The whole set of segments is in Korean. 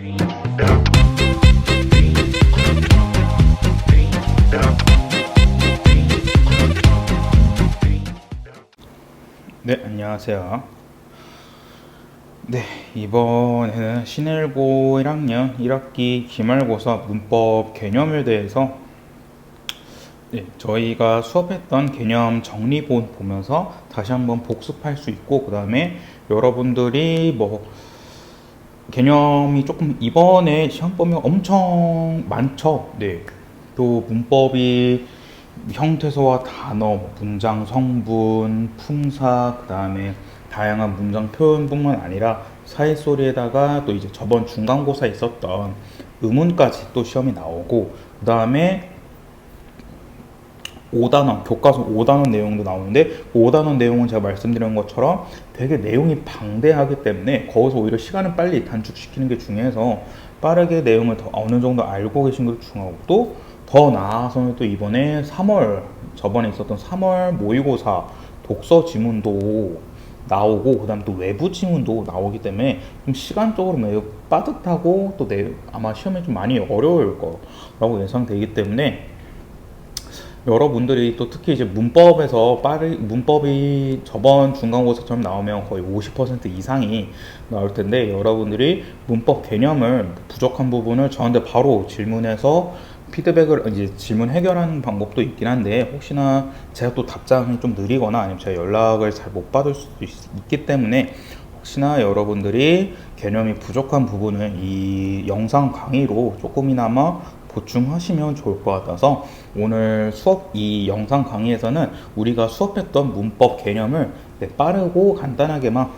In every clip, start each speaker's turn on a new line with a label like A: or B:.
A: 네, 안녕하세요. 네, 이번에는 신일고 1학년 1학기 기말고사 문법 개념에 대해서 저희가 수업했던 개념 정리본 보면서 다시 한번 복습할 수 있고, 그 다음에 여러분들이 개념이 조금 이번에 시험 보면 엄청 많죠. 네, 또 문법이 형태소와 단어, 문장 성분, 품사, 그 다음에 다양한 문장 표현뿐만 아니라 사회소리에다가 또 이제 저번 중간고사에 있었던 의문까지 또 시험이 나오고, 그 다음에 5단원, 교과서 5단원 내용도 나오는데, 5단원 내용은 제가 말씀드린 것처럼 되게 내용이 방대하기 때문에 거기서 오히려 시간을 빨리 단축시키는 게 중요해서 빠르게 내용을 더 어느 정도 알고 계신 것도 중요하고, 또 더 나아가서는 또 이번에 3월, 저번에 있었던 3월 모의고사 독서 지문도 나오고, 그 다음에 또 외부 지문도 나오기 때문에 좀 시간적으로 매우 빠듯하고, 또 아마 시험에 좀 많이 어려울 거라고 예상되기 때문에 여러분들이 또 특히 이제 문법이 저번 중간고사처럼 나오면 거의 50% 이상이 나올 텐데, 여러분들이 문법 개념을 부족한 부분을 저한테 바로 질문해서 피드백을 이제 질문 해결하는 방법도 있긴 한데, 혹시나 제가 또 답장이 좀 느리거나 아니면 제가 연락을 잘 못 받을 수도 있기 때문에, 혹시나 여러분들이 개념이 부족한 부분을 이 영상 강의로 조금이나마 보충하시면 좋을 것 같아서, 오늘 이 영상 강의에서는 우리가 수업했던 문법 개념을 빠르고 간단하게만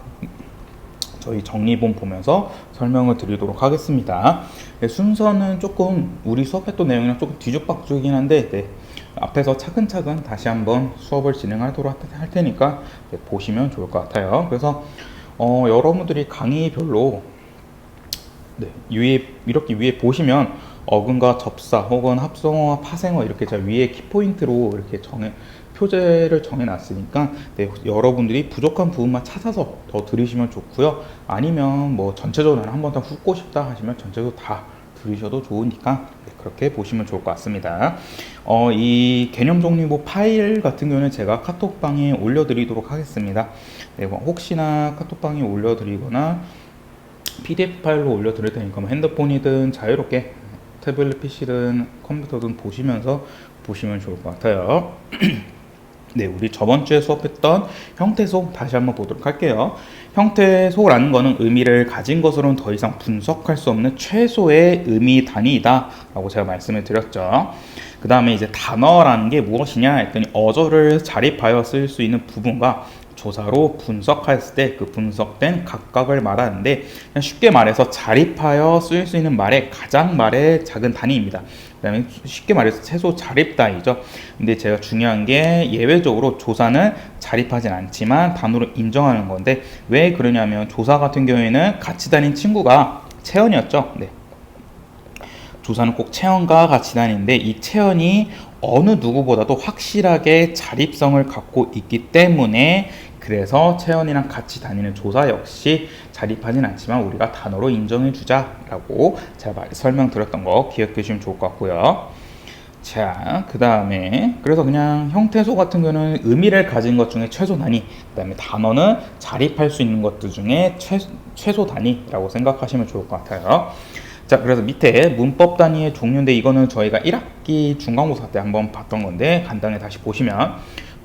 A: 저희 정리본 보면서 설명을 드리도록 하겠습니다. 순서는 조금 우리 수업했던 내용이랑 조금 뒤죽박죽이긴 한데, 앞에서 차근차근 다시 한번 수업을 진행하도록 할 테니까 보시면 좋을 것 같아요. 그래서 여러분들이 강의별로 이렇게 위에 보시면 어근과 접사 혹은 합성어와 파생어 이렇게 제가 위에 키포인트로 이렇게 표제를 정해놨으니까 여러분들이 부족한 부분만 찾아서 더 들으시면 좋고요. 아니면 전체적으로 한번 더 훑고 싶다 하시면 전체적으로 다 들으셔도 좋으니까 그렇게 보시면 좋을 것 같습니다. 이 개념 정리부 파일 같은 경우는 제가 카톡방에 올려드리도록 하겠습니다. 혹시나 카톡방에 올려드리거나 PDF 파일로 올려드릴 테니까 핸드폰이든 자유롭게 태블릿 PC든 컴퓨터든 보시면서 보시면 좋을 것 같아요. 네, 우리 저번 주에 수업했던 형태소 다시 한번 보도록 할게요. 형태소라는 것은 의미를 가진 것으로는 더 이상 분석할 수 없는 최소의 의미 단위이다 라고 제가 말씀을 드렸죠. 그 다음에 이제 단어라는 게 무엇이냐 했더니 어조를 자립하여 쓸 수 있는 부분과 조사로 분석했을 때 그 분석된 각각을 말하는데, 그냥 쉽게 말해서 자립하여 쓸 수 있는 가장 작은 단위입니다. 그 다음에 쉽게 말해서 최소 자립 단위죠. 근데 제가 중요한 게 예외적으로 조사는 자립하진 않지만 단어로 인정하는 건데, 왜 그러냐면 조사 같은 경우에는 같이 다닌 친구가 채연이었죠. 조사는 꼭 채연과 같이 다니는데, 이 채연이 어느 누구보다도 확실하게 자립성을 갖고 있기 때문에, 그래서 채연이랑 같이 다니는 조사 역시 자립하진 않지만 우리가 단어로 인정해주자 라고 제가 설명드렸던 거 기억해 주시면 좋을 것 같고요. 자, 그 다음에 그래서 그냥 형태소 같은 경우는 의미를 가진 것 중에 최소 단위, 그 다음에 단어는 자립할 수 있는 것들 중에 최소 단위라고 생각하시면 좋을 것 같아요. 자, 그래서 밑에 문법 단위의 종류인데, 이거는 저희가 1학기 중간고사 때 한번 봤던 건데 간단히 다시 보시면,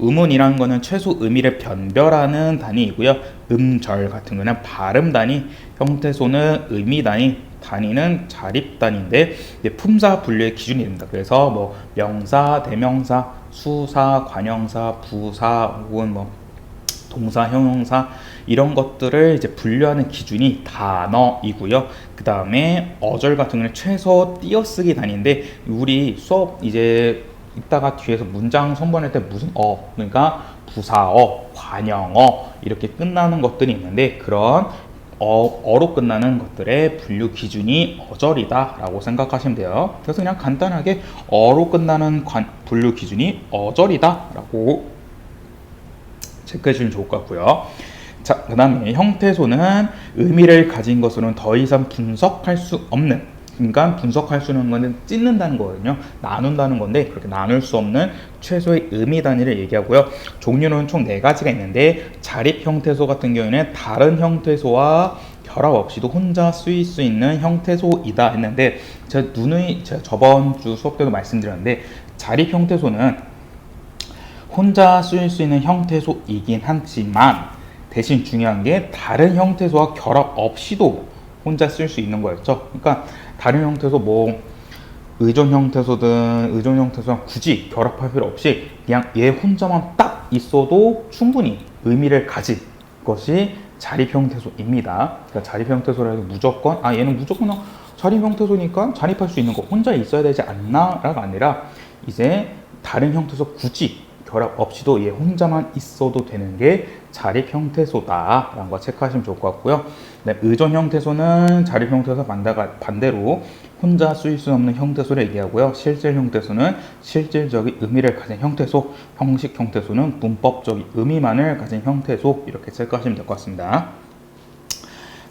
A: 음운이라는 거는 최소 의미를 변별하는 단위이고요. 음절 같은 거는 발음 단위, 형태소는 의미 단위, 단위는 자립 단위인데 품사 분류의 기준이 됩니다. 그래서 명사, 대명사, 수사, 관형사, 부사 혹은 동사, 형용사 이런 것들을 이제 분류하는 기준이 단어이고요. 그 다음에 어절 같은 경우는 최소 띄어쓰기 단위인데, 우리 수업 이제 이따가 뒤에서 문장 선본할 때 무슨 그러니까 부사어, 관형어 이렇게 끝나는 것들이 있는데, 그런 어로 끝나는 것들의 분류 기준이 어절이다 라고 생각하시면 돼요. 그래서 그냥 간단하게 어로 끝나는 분류 기준이 어절이다 라고 체크해 주시면 좋을 것 같고요. 자, 그 다음에 형태소는 의미를 가진 것으로는 더 이상 분석할 수 없는, 그러니까 분석할 수 있는 거는 찢는다는 거거든요. 나눈다는 건데 그렇게 나눌 수 없는 최소의 의미 단위를 얘기하고요. 종류는 총 4가지가 있는데 자립 형태소 같은 경우에는 다른 형태소와 결합 없이도 혼자 쓰일 수 있는 형태소이다 했는데 제가 저번 주 수업 때도 말씀드렸는데 자립 형태소는 혼자 쓰일 수 있는 형태소이긴 하지만 대신 중요한 게 다른 형태소와 결합 없이도 혼자 쓸 수 있는 거였죠. 그러니까 다른 형태소 의존 형태소랑 굳이 결합할 필요 없이 그냥 얘 혼자만 딱 있어도 충분히 의미를 가진 것이 자립 형태소입니다. 그러니까 자립 형태소라 해서 무조건 얘는 무조건 자립 형태소니까 자립할 수 있는 거 혼자 있어야 되지 않나? 라가 아니라 이제 다른 형태소 굳이 결합 없이도 얘 혼자만 있어도 되는 게 자립 형태소다 라는 거 체크하시면 좋을 것 같고요. 네, 의존 형태소는 자립 형태소 반대로 혼자 쓰일 수 없는 형태소를 얘기하고요. 실질 형태소는 실질적인 의미를 가진 형태소, 형식 형태소는 문법적인 의미만을 가진 형태소, 이렇게 체크하시면 될 것 같습니다.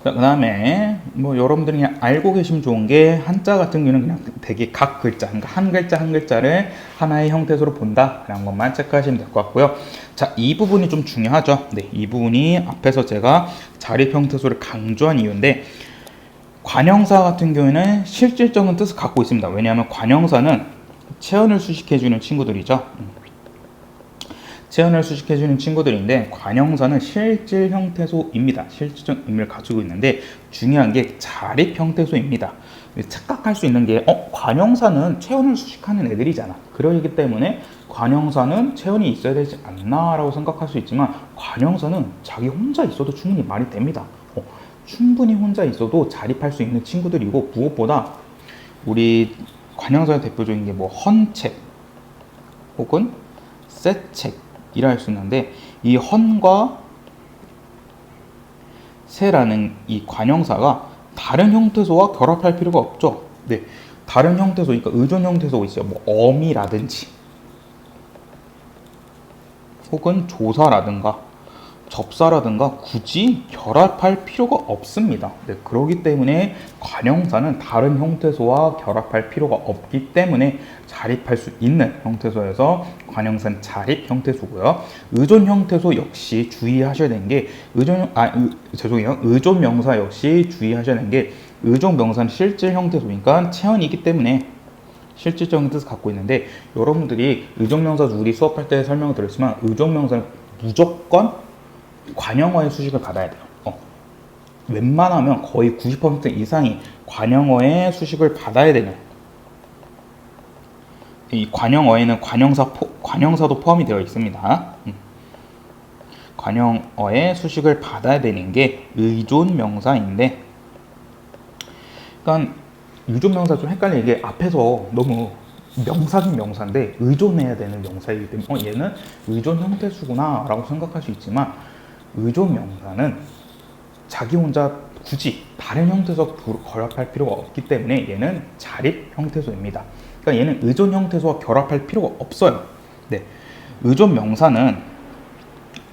A: 그 다음에 여러분들이 그냥 알고 계시면 좋은 게 한자 같은 경우는 그냥 되게 각 글자, 그러니까 한 글자 한 글자를 하나의 형태소로 본다라는 것만 체크하시면 될 것 같고요. 자, 이 부분이 좀 중요하죠. 네, 이 부분이 앞에서 제가 자립 형태소를 강조한 이유인데 관형사 같은 경우에는 실질적인 뜻을 갖고 있습니다. 왜냐하면 관형사는 체언을 수식해주는 친구들이죠. 체언을 수식해주는 친구들인데 관형사는 실질 형태소입니다. 실질적 의미를 가지고 있는데 중요한 게 자립 형태소입니다. 착각할 수 있는 게 관형사는 체언을 수식하는 애들이잖아. 그러기 때문에 관형사는 체언이 있어야 되지 않나 라고 생각할 수 있지만 관형사는 자기 혼자 있어도 충분히 말이 됩니다. 충분히 혼자 있어도 자립할 수 있는 친구들이고 무엇보다 우리 관형사의 대표적인 게 헌책 혹은 새책이라 할 수 있는데 이 헌과 새라는 이 관형사가 다른 형태소와 결합할 필요가 없죠. 네, 다른 형태소, 그러니까 의존 형태소 있어요. 어미라든지 혹은 조사라든가 접사라든가 굳이 결합할 필요가 없습니다. 네, 그렇기 때문에 관형사는 다른 형태소와 결합할 필요가 없기 때문에 자립할 수 있는 형태소에서 관형사는 자립 형태소고요. 의존 형태소 역시 주의하셔야 되는 게 의존 명사 역시 주의하셔야 되는 게 의존 명사는 실질 형태소니까 체언이기 때문에 실질적인 뜻을 갖고 있는데 여러분들이 의존 명사 우리 수업할 때 설명을 드렸지만 의존 명사는 무조건 관형어의 수식을 받아야 돼요. 웬만하면 거의 90% 이상이 관형어의 수식을 받아야 되는, 이 관형어에는 관형사도 포함이 되어 있습니다. 관형어의 수식을 받아야 되는 게 의존 명사인데, 그러니까 의존 명사 좀 헷갈리는 게 앞에서 너무 명사긴 명사인데 의존해야 되는 명사이기 때문에 얘는 의존 형태수구나 라고 생각할 수 있지만 의존 명사는 자기 혼자 굳이 다른 형태소 결합할 필요가 없기 때문에 얘는 자립 형태소입니다. 그러니까 얘는 의존 형태소와 결합할 필요가 없어요. 네, 의존 명사는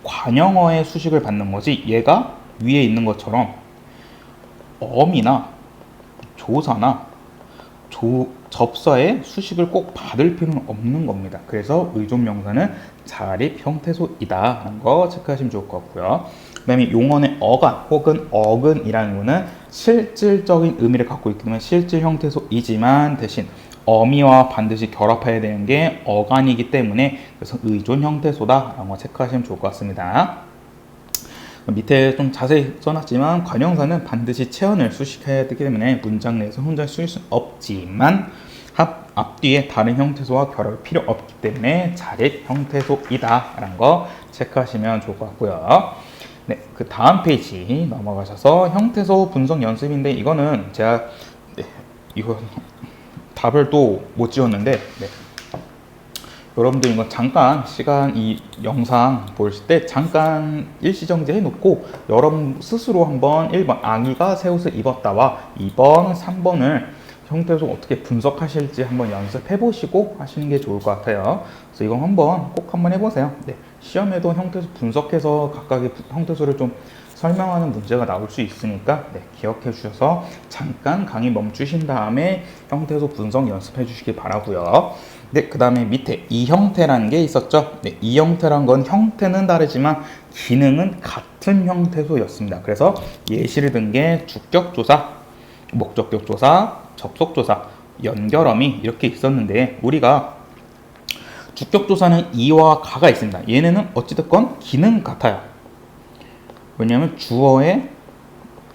A: 관형어의 수식을 받는 거지 얘가 위에 있는 것처럼 어미나 조사나 접사의 수식을 꼭 받을 필요는 없는 겁니다. 그래서 의존 명사는 자립 형태소이다 하는 거 체크하시면 좋을 것 같고요. 그 다음에 용언의 어간 혹은 어근이라는 거는 실질적인 의미를 갖고 있기 때문에 실질 형태소이지만 대신 어미와 반드시 결합해야 되는 게 어간이기 때문에 그래서 의존 형태소다 라는 거 체크하시면 좋을 것 같습니다. 밑에 좀 자세히 써놨지만 관형사는 반드시 체언을 수식해야 되기 때문에 문장 내에서 혼자 쓸 수는 없지만 앞뒤에 다른 형태소와 결합이 필요 없기 때문에 자립 형태소이다 라는 거 체크하시면 좋을 것 같고요. 네, 그 다음 페이지 넘어가셔서 형태소 분석 연습인데 이거는 제가 이거 답을 또 못 지웠는데 여러분들 이거 잠깐 시간 이 영상 보실 때 잠깐 일시정지 해놓고 여러분 스스로 한번 1번 아기가 새 옷을 입었다와 2번 3번을 형태소 어떻게 분석하실지 한번 연습해 보시고 하시는 게 좋을 것 같아요. 그래서 이건 꼭 한번 해보세요. 네, 시험에도 형태소 분석해서 각각의 형태소를 좀 설명하는 문제가 나올 수 있으니까 네, 기억해 주셔서 잠깐 강의 멈추신 다음에 형태소 분석 연습해 주시기 바라고요. 네, 그 다음에 밑에 이 형태라는 게 있었죠. 네, 이 형태란 건 형태는 다르지만 기능은 같은 형태소였습니다. 그래서 예시를 든 게 주격조사, 목적격조사, 접속조사, 연결어미 이렇게 있었는데 우리가 주격조사는 이와 가가 있습니다. 얘네는 어찌됐건 기능 같아요. 왜냐하면 주어의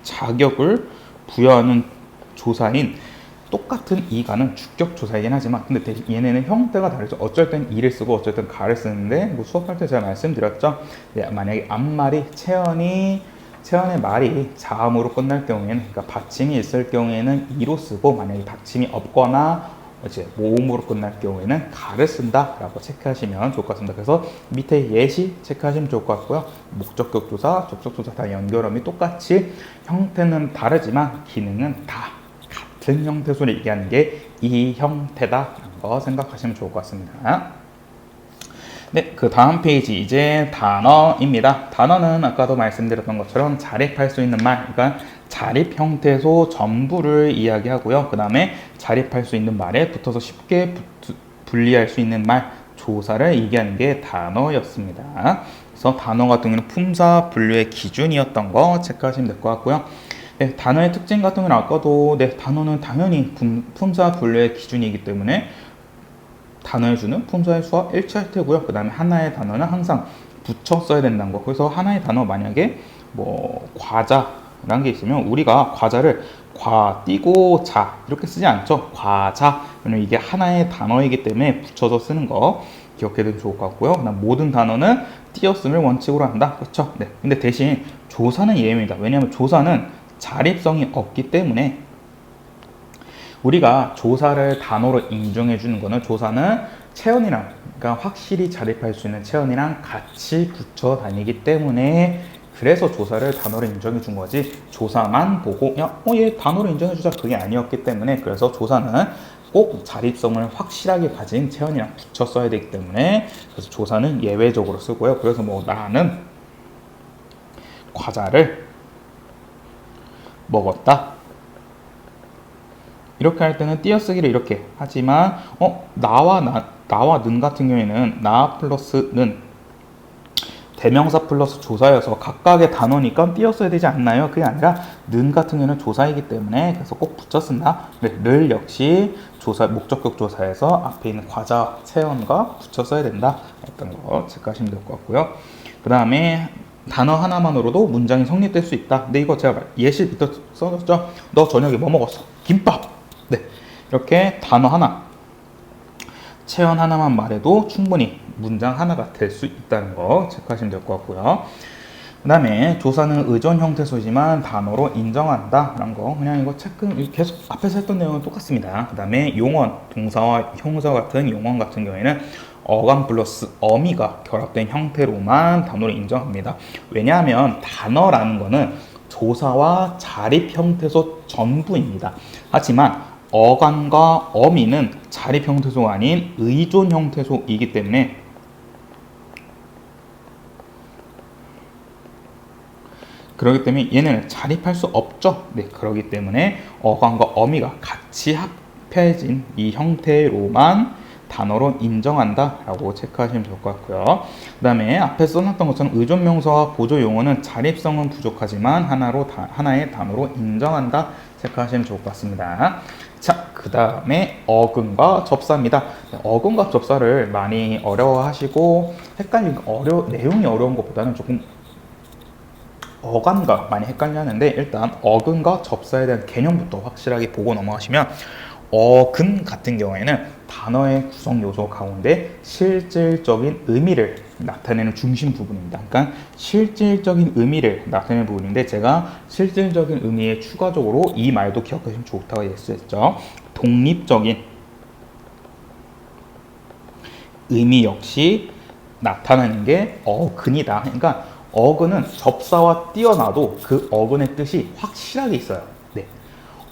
A: 자격을 부여하는 조사인 똑같은 이가는 주격조사이긴 하지만 근데 대신 얘네는 형태가 다르죠. 어쩔 땐 이를 쓰고 어쩔 땐 가를 쓰는데 뭐 수업할 때 제가 말씀드렸죠. 네, 만약에 앞말이 채연의 말이 자음으로 끝날 경우에는 그러니까 받침이 있을 경우에는 이로 쓰고 만약에 받침이 없거나 이제 모음으로 끝날 경우에는 가를 쓴다라고 체크하시면 좋을 것 같습니다. 그래서 밑에 예시 체크하시면 좋을 것 같고요. 목적격 조사, 접속 조사 다 연결음이 똑같이 형태는 다르지만 기능은 다 같은 형태소를 얘기하는 게 이 형태다라는 거 생각하시면 좋을 것 같습니다. 네, 그 다음 페이지 이제 단어입니다. 단어는 아까도 말씀드렸던 것처럼 자립할 수 있는 말, 그러니까 자립 형태소 전부를 이야기하고요. 그 다음에 자립할 수 있는 말에 붙어서 쉽게 분리할 수 있는 말, 조사를 얘기하는 게 단어였습니다. 그래서 단어 같은 경우는 품사 분류의 기준이었던 거 체크하시면 될 것 같고요. 네, 단어의 특징 같은 경우는 아까도 네, 단어는 당연히 품사 분류의 기준이기 때문에 단어에 주는 품사의 수와 일치할 테고요. 그 다음에 하나의 단어는 항상 붙여 써야 된다는 거. 그래서 하나의 단어 만약에 뭐 과자라는 게 있으면 우리가 과자를 과 띄고 자 이렇게 쓰지 않죠. 과자. 왜냐면 이게 하나의 단어이기 때문에 붙여서 쓰는 거 기억해두면 좋을 것 같고요. 그다음 모든 단어는 띄어쓰기를 원칙으로 한다. 그렇죠? 네. 근데 대신 조사는 예외입니다. 왜냐하면 조사는 자립성이 없기 때문에 우리가 조사를 단어로 인정해 주는 거는 조사는 체언이랑 그러니까 확실히 자립할 수 있는 체언이랑 같이 붙여 다니기 때문에 그래서 조사를 단어로 인정해 준 거지 조사만 보고 얘 단어로 인정해 주자 그게 아니었기 때문에 그래서 조사는 꼭 자립성을 확실하게 가진 체언이랑 붙여 써야 되기 때문에 그래서 조사는 예외적으로 쓰고요. 그래서 뭐 나는 과자를 먹었다. 이렇게 할 때는 띄어쓰기를 이렇게 하지만 나와 는 같은 경우에는 나 플러스 는 대명사 플러스 조사여서 각각의 단어니까 띄어써야 되지 않나요? 그게 아니라 는 같은 경우는 조사이기 때문에 그래서 꼭 붙여 쓴다. 네, 를 역시 조사 목적격 조사에서 앞에 있는 과자 체언과 붙여 써야 된다. 했던 거 체크하시면 될 것 같고요. 그 다음에 단어 하나만으로도 문장이 성립될 수 있다. 근데 이거 제가 예시 밑에 써줬죠. 너 저녁에 뭐 먹었어? 김밥. 네, 이렇게 단어 하나, 체언 하나만 말해도 충분히 문장 하나가 될 수 있다는 거 체크하시면 될 것 같고요. 그 다음에 조사는 의존 형태소지만 단어로 인정한다 라는 거 그냥 이거 체크 계속 앞에서 했던 내용은 똑같습니다. 그 다음에 용언, 동사와 형사 같은 용언 같은 경우에는 어감 플러스 어미가 결합된 형태로만 단어를 인정합니다. 왜냐하면 단어라는 거는 조사와 자립 형태소 전부입니다. 하지만 어감과 어미는 자립 형태소가 아닌 의존 형태소이기 때문에 그렇기 때문에 얘네는 자립할 수 없죠. 네, 그렇기 때문에 어감과 어미가 같이 합해진 이 형태로만 단어로 인정한다라고 체크하시면 좋을 것 같고요. 그 다음에 앞에 써놨던 것처럼 의존 명사와 보조 용어는 자립성은 부족하지만 하나의 단어로 인정한다 체크하시면 좋을 것 같습니다. 자, 그 다음에 어근과 접사입니다. 어근과 접사를 많이 어려워하시고 내용이 어려운 것보다는 조금 어감과 많이 헷갈려하는데 일단 어근과 접사에 대한 개념부터 확실하게 보고 넘어가시면 어근 같은 경우에는 단어의 구성 요소 가운데 실질적인 의미를 나타내는 중심 부분입니다. 그러니까 실질적인 의미를 나타내는 부분인데 제가 실질적인 의미에 추가적으로 이 말도 기억하시면 좋다고 얘기했죠. 독립적인 의미 역시 나타나는 게 어근이다. 그러니까 어근은 접사와 띄어놔도 그 어근의 뜻이 확실하게 있어요. 네.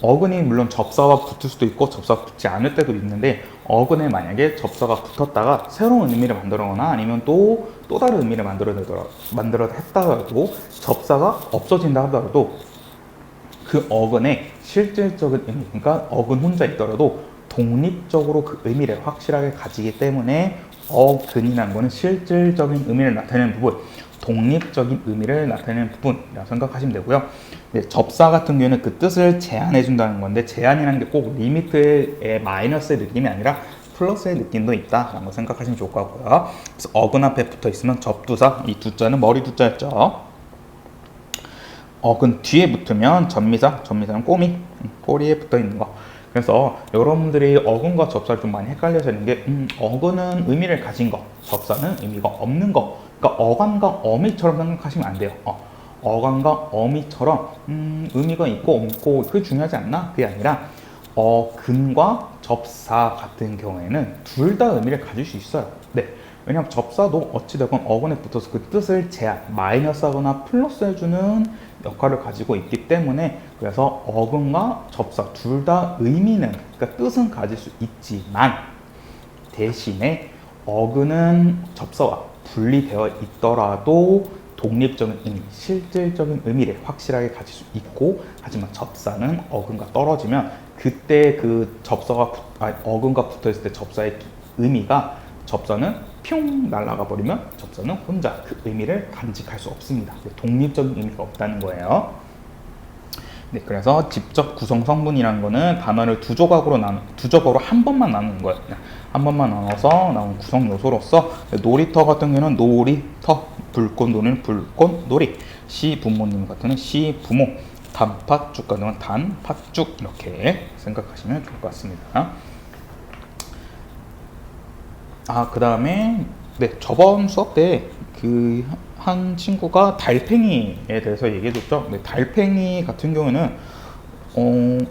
A: 어근이 물론 접사와 붙을 수도 있고 접사가 붙지 않을 때도 있는데, 어근에 만약에 접사가 붙었다가 새로운 의미를 만들거나 아니면 또 다른 의미를 만들어 했다가도 접사가 없어진다 하더라도 그 어근의 실질적인 의미, 그러니까 어근 혼자 있더라도 독립적으로 그 의미를 확실하게 가지기 때문에 어근이라는 거는 실질적인 의미를 나타내는 부분, 독립적인 의미를 나타내는 부분이라고 생각하시면 되고요. 네, 접사 같은 경우에는 그 뜻을 제한해 준다는 건데, 제한이라는 게 꼭 리미트의 마이너스의 느낌이 아니라 플러스의 느낌도 있다라는 거 생각하시면 좋을 것 같고요. 그래서 어근 앞에 붙어 있으면 접두사, 이 두자는 머리 두자였죠. 어근 뒤에 붙으면 전미사는 꼬리에 붙어 있는 거. 그래서 여러분들이 어근과 접사를 좀 많이 헷갈려서 있는 게, 어근은 의미를 가진 거, 접사는 의미가 없는 거. 그러니까 어간과 어미처럼 생각하시면 안 돼요. 어간과 어미처럼 의미가 있고 없고 그게 중요하지 않나? 그게 아니라 어근과 접사 같은 경우에는 둘 다 의미를 가질 수 있어요. 네. 왜냐하면 접사도 어찌되건 어근에 붙어서 그 뜻을 제한, 마이너스하거나 플러스해주는 역할을 가지고 있기 때문에, 그래서 어근과 접사 둘 다 의미는, 그러니까 뜻은 가질 수 있지만 대신에 어근은 접사와 분리되어 있더라도 독립적인 의미, 실질적인 의미를 확실하게 가질 수 있고, 하지만 접사는 어근과 떨어지면 그때 그 어근과 붙어 있을 때 접사의 의미가, 접사는 뿅 날아가 버리면 접사는 혼자 그 의미를 간직할 수 없습니다. 독립적인 의미가 없다는 거예요. 네, 그래서 직접 구성 성분이라는 거는 단어를 두 조각으로 한 번만 나누는 거예요. 한 번만 나눠서 나온 구성 요소로서, 놀이터 같은 경우는 놀이터, 불꽃놀이는 불꽃놀이, 시부모님 같은 경우는 시부모, 단팥죽 같은 경우는 단팥죽, 이렇게 생각하시면 좋을 것 같습니다. 그 다음에, 네, 저번 수업 때 한 친구가 달팽이에 대해서 얘기해줬죠. 네, 달팽이 같은 경우는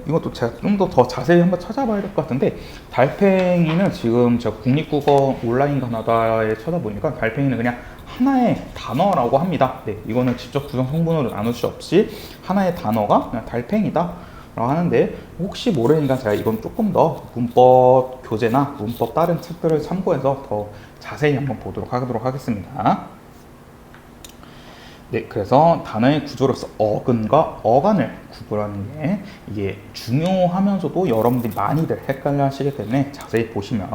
A: 이것도 제가 좀 더 자세히 한번 찾아봐야 될 것 같은데, 달팽이는 지금 제가 국립국어 온라인 가나다에 찾아보니까 달팽이는 그냥 하나의 단어라고 합니다. 네, 이거는 직접 구성 성분으로 나눌 수 없이 하나의 단어가 그냥 달팽이다 라고 하는데, 혹시 모르니까 제가 이건 조금 더 문법 교재나 문법 다른 책들을 참고해서 더 자세히 한번 보도록 하겠습니다. 네, 그래서 단어의 구조로서 어근과 어간을 구분하는 게 이게 중요하면서도 여러분들이 많이들 헷갈려 하시기 때문에 자세히 보시면,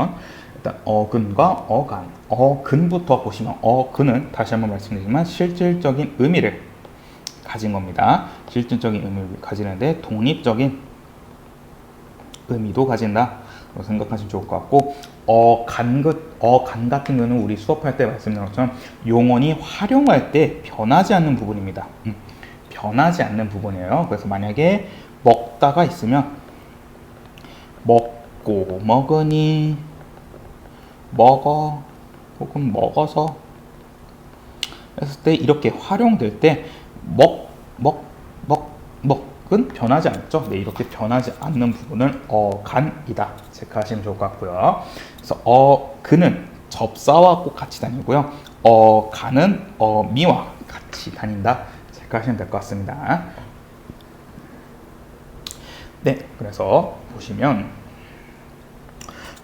A: 일단 어근과 어간, 어근부터 보시면, 어근은 다시 한번 말씀드리지만 실질적인 의미를 가진 겁니다. 실질적인 의미를 가지는데 독립적인 의미도 가진다 라고 생각하시면 좋을 것 같고, 어간 같은 경우는 우리 수업할 때 말씀드린 것처럼 용언이 활용할 때 변하지 않는 부분입니다. 변하지 않는 부분이에요. 그래서 만약에 먹다가 있으면 먹고, 먹으니, 먹어, 혹은 먹어서 했을 때 이렇게 활용될 때 먹은 변하지 않죠. 네, 이렇게 변하지 않는 부분을 어간이다 체크하시면 좋을 것 같고요. 그래서 어근은 접사와 꼭 같이 다니고요. 어간은 어미와 같이 다닌다 체크하시면 될 것 같습니다. 네, 그래서 보시면,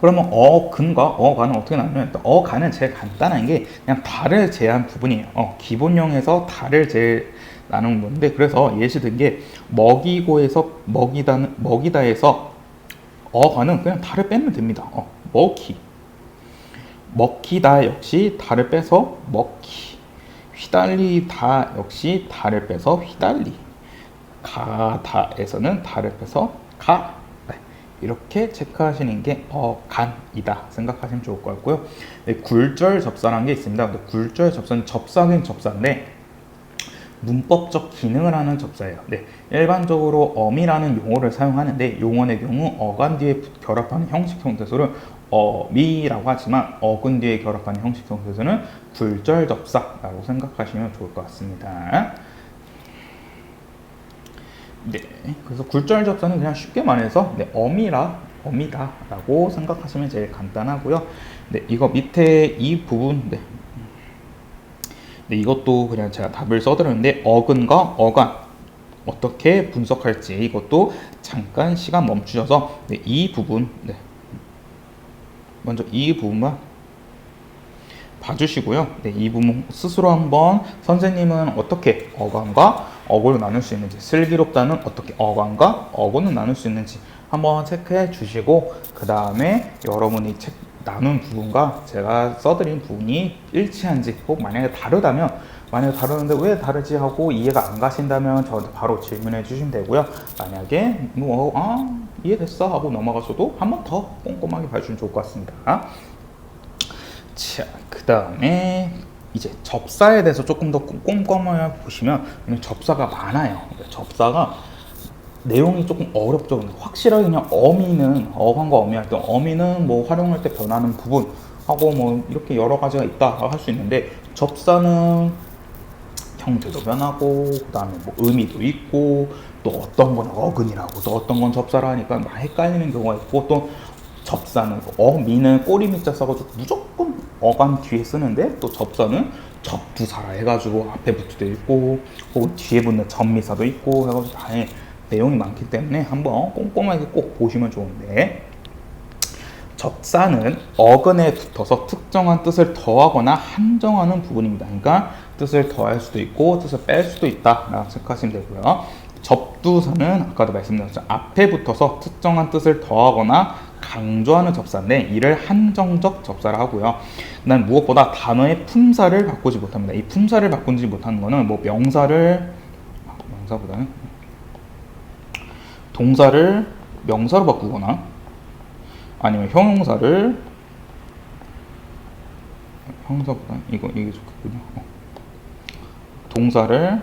A: 그러면 어근과 어간은 어떻게 나누냐면, 어간은 제일 간단한 게 그냥 달을 제한 부분이에요. 기본형에서 달을 제일 나누는 건데, 그래서 예시 든 게 먹이고에서 먹이다에서 어간은 그냥 달을 빼면 됩니다. 먹히다 역시 달을 빼서 먹히, 휘달리다 역시 달을 빼서 휘달리, 가다에서는 달을 빼서 가. 이렇게 체크하시는 게 어간이다 생각하시면 좋을 것 같고요. 네, 굴절 접사라는 게 있습니다. 근데 굴절 접사는 접사긴 접사인데 문법적 기능을 하는 접사예요. 네, 일반적으로 어미라는 용어를 사용하는데, 용언의 경우 어간 뒤에 결합하는 형식 형태소를 어미라고 하지만 어근 뒤에 결합하는 형식 형태소는 굴절 접사라고 생각하시면 좋을 것 같습니다. 네, 그래서 굴절 접사는 그냥 쉽게 말해서 어미다라고 생각하시면 제일 간단하고요. 네, 이거 밑에 이 부분, 네, 이것도 그냥 제가 답을 써드렸는데, 어근과 어간, 어떻게 분석할지 이것도 잠깐 시간 멈추셔서 네, 이 부분 먼저 이 부분만 봐주시고요. 네, 이 부분 스스로 한번 선생님은 어떻게 어간과 어구를 나눌 수 있는지, 슬기롭다는 어떻게 어간과 어구는 나눌 수 있는지 한번 체크해 주시고, 그 다음에 여러분이 나눈 부분과 제가 써드린 부분이 일치한지, 혹 만약에 다르는데 왜 다르지 하고 이해가 안 가신다면 저한테 바로 질문해 주시면 되고요. 만약에 이해됐어 하고 넘어가셔도 한 번 더 꼼꼼하게 봐주시면 좋을 것 같습니다. 자, 그 다음에 이제 접사에 대해서 조금 더 꼼꼼하게 보시면 접사가 많아요. 접사가 내용이 조금 어렵죠. 확실하게 그냥 어미는 어간과 어미할 때 어미는 뭐 활용할 때 변하는 부분 하고 뭐 이렇게 여러 가지가 있다 할 수 있는데, 접사는 형태도 변하고 그 다음에 뭐 의미도 있고 또 어떤 건 어근이라고 또 어떤 건 접사라 하니까 막 헷갈리는 경우가 있고, 또 접사는 어미는 꼬리 밑자 써가지고 무조건 어간 뒤에 쓰는데, 또 접사는 접두사라 해가지고 앞에 붙어도 있고 혹은 뒤에 붙는 접미사도 있고 해가지고 다양한 내용이 많기 때문에 한번 꼼꼼하게 꼭 보시면 좋은데, 접사는 어근에 붙어서 특정한 뜻을 더하거나 한정하는 부분입니다. 그러니까 뜻을 더할 수도 있고 뜻을 뺄 수도 있다 라고 생각하시면 되고요. 접두사는 아까도 말씀드렸죠. 앞에 붙어서 특정한 뜻을 더하거나 강조하는 접사인데 이를 한정적 접사라 하고요. 난 무엇보다 단어의 품사를 바꾸지 못합니다. 이 품사를 바꾸지 못하는 거는 뭐 명사보다는 동사를 명사로 바꾸거나 아니면 형용사보다 이게 좋겠군요. 동사를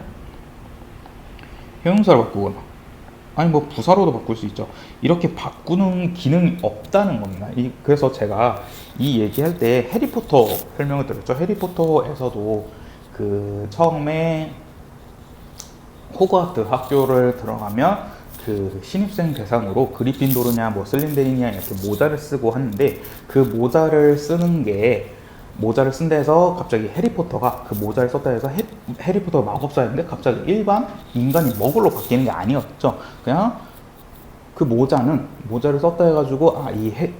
A: 형용사로 바꾸거나 아니 뭐 부사로도 바꿀 수 있죠. 이렇게 바꾸는 기능이 없다는 겁니다. 그래서 제가 이 얘기할 때 해리포터 설명을 드렸죠. 해리포터에서도 그 처음에 호그와트 학교를 들어가면 그 신입생 대상으로 그리핀도르냐 뭐 슬린데린이냐 이렇게 모자를 쓰고 하는데, 그 모자를 쓴 데서 갑자기 해리포터가 그 모자를 썼다 해서 해리포터가 마법사였는데 갑자기 일반 인간이 머글로 바뀌는 게 아니었죠. 그냥 그 모자를 썼다 해가지고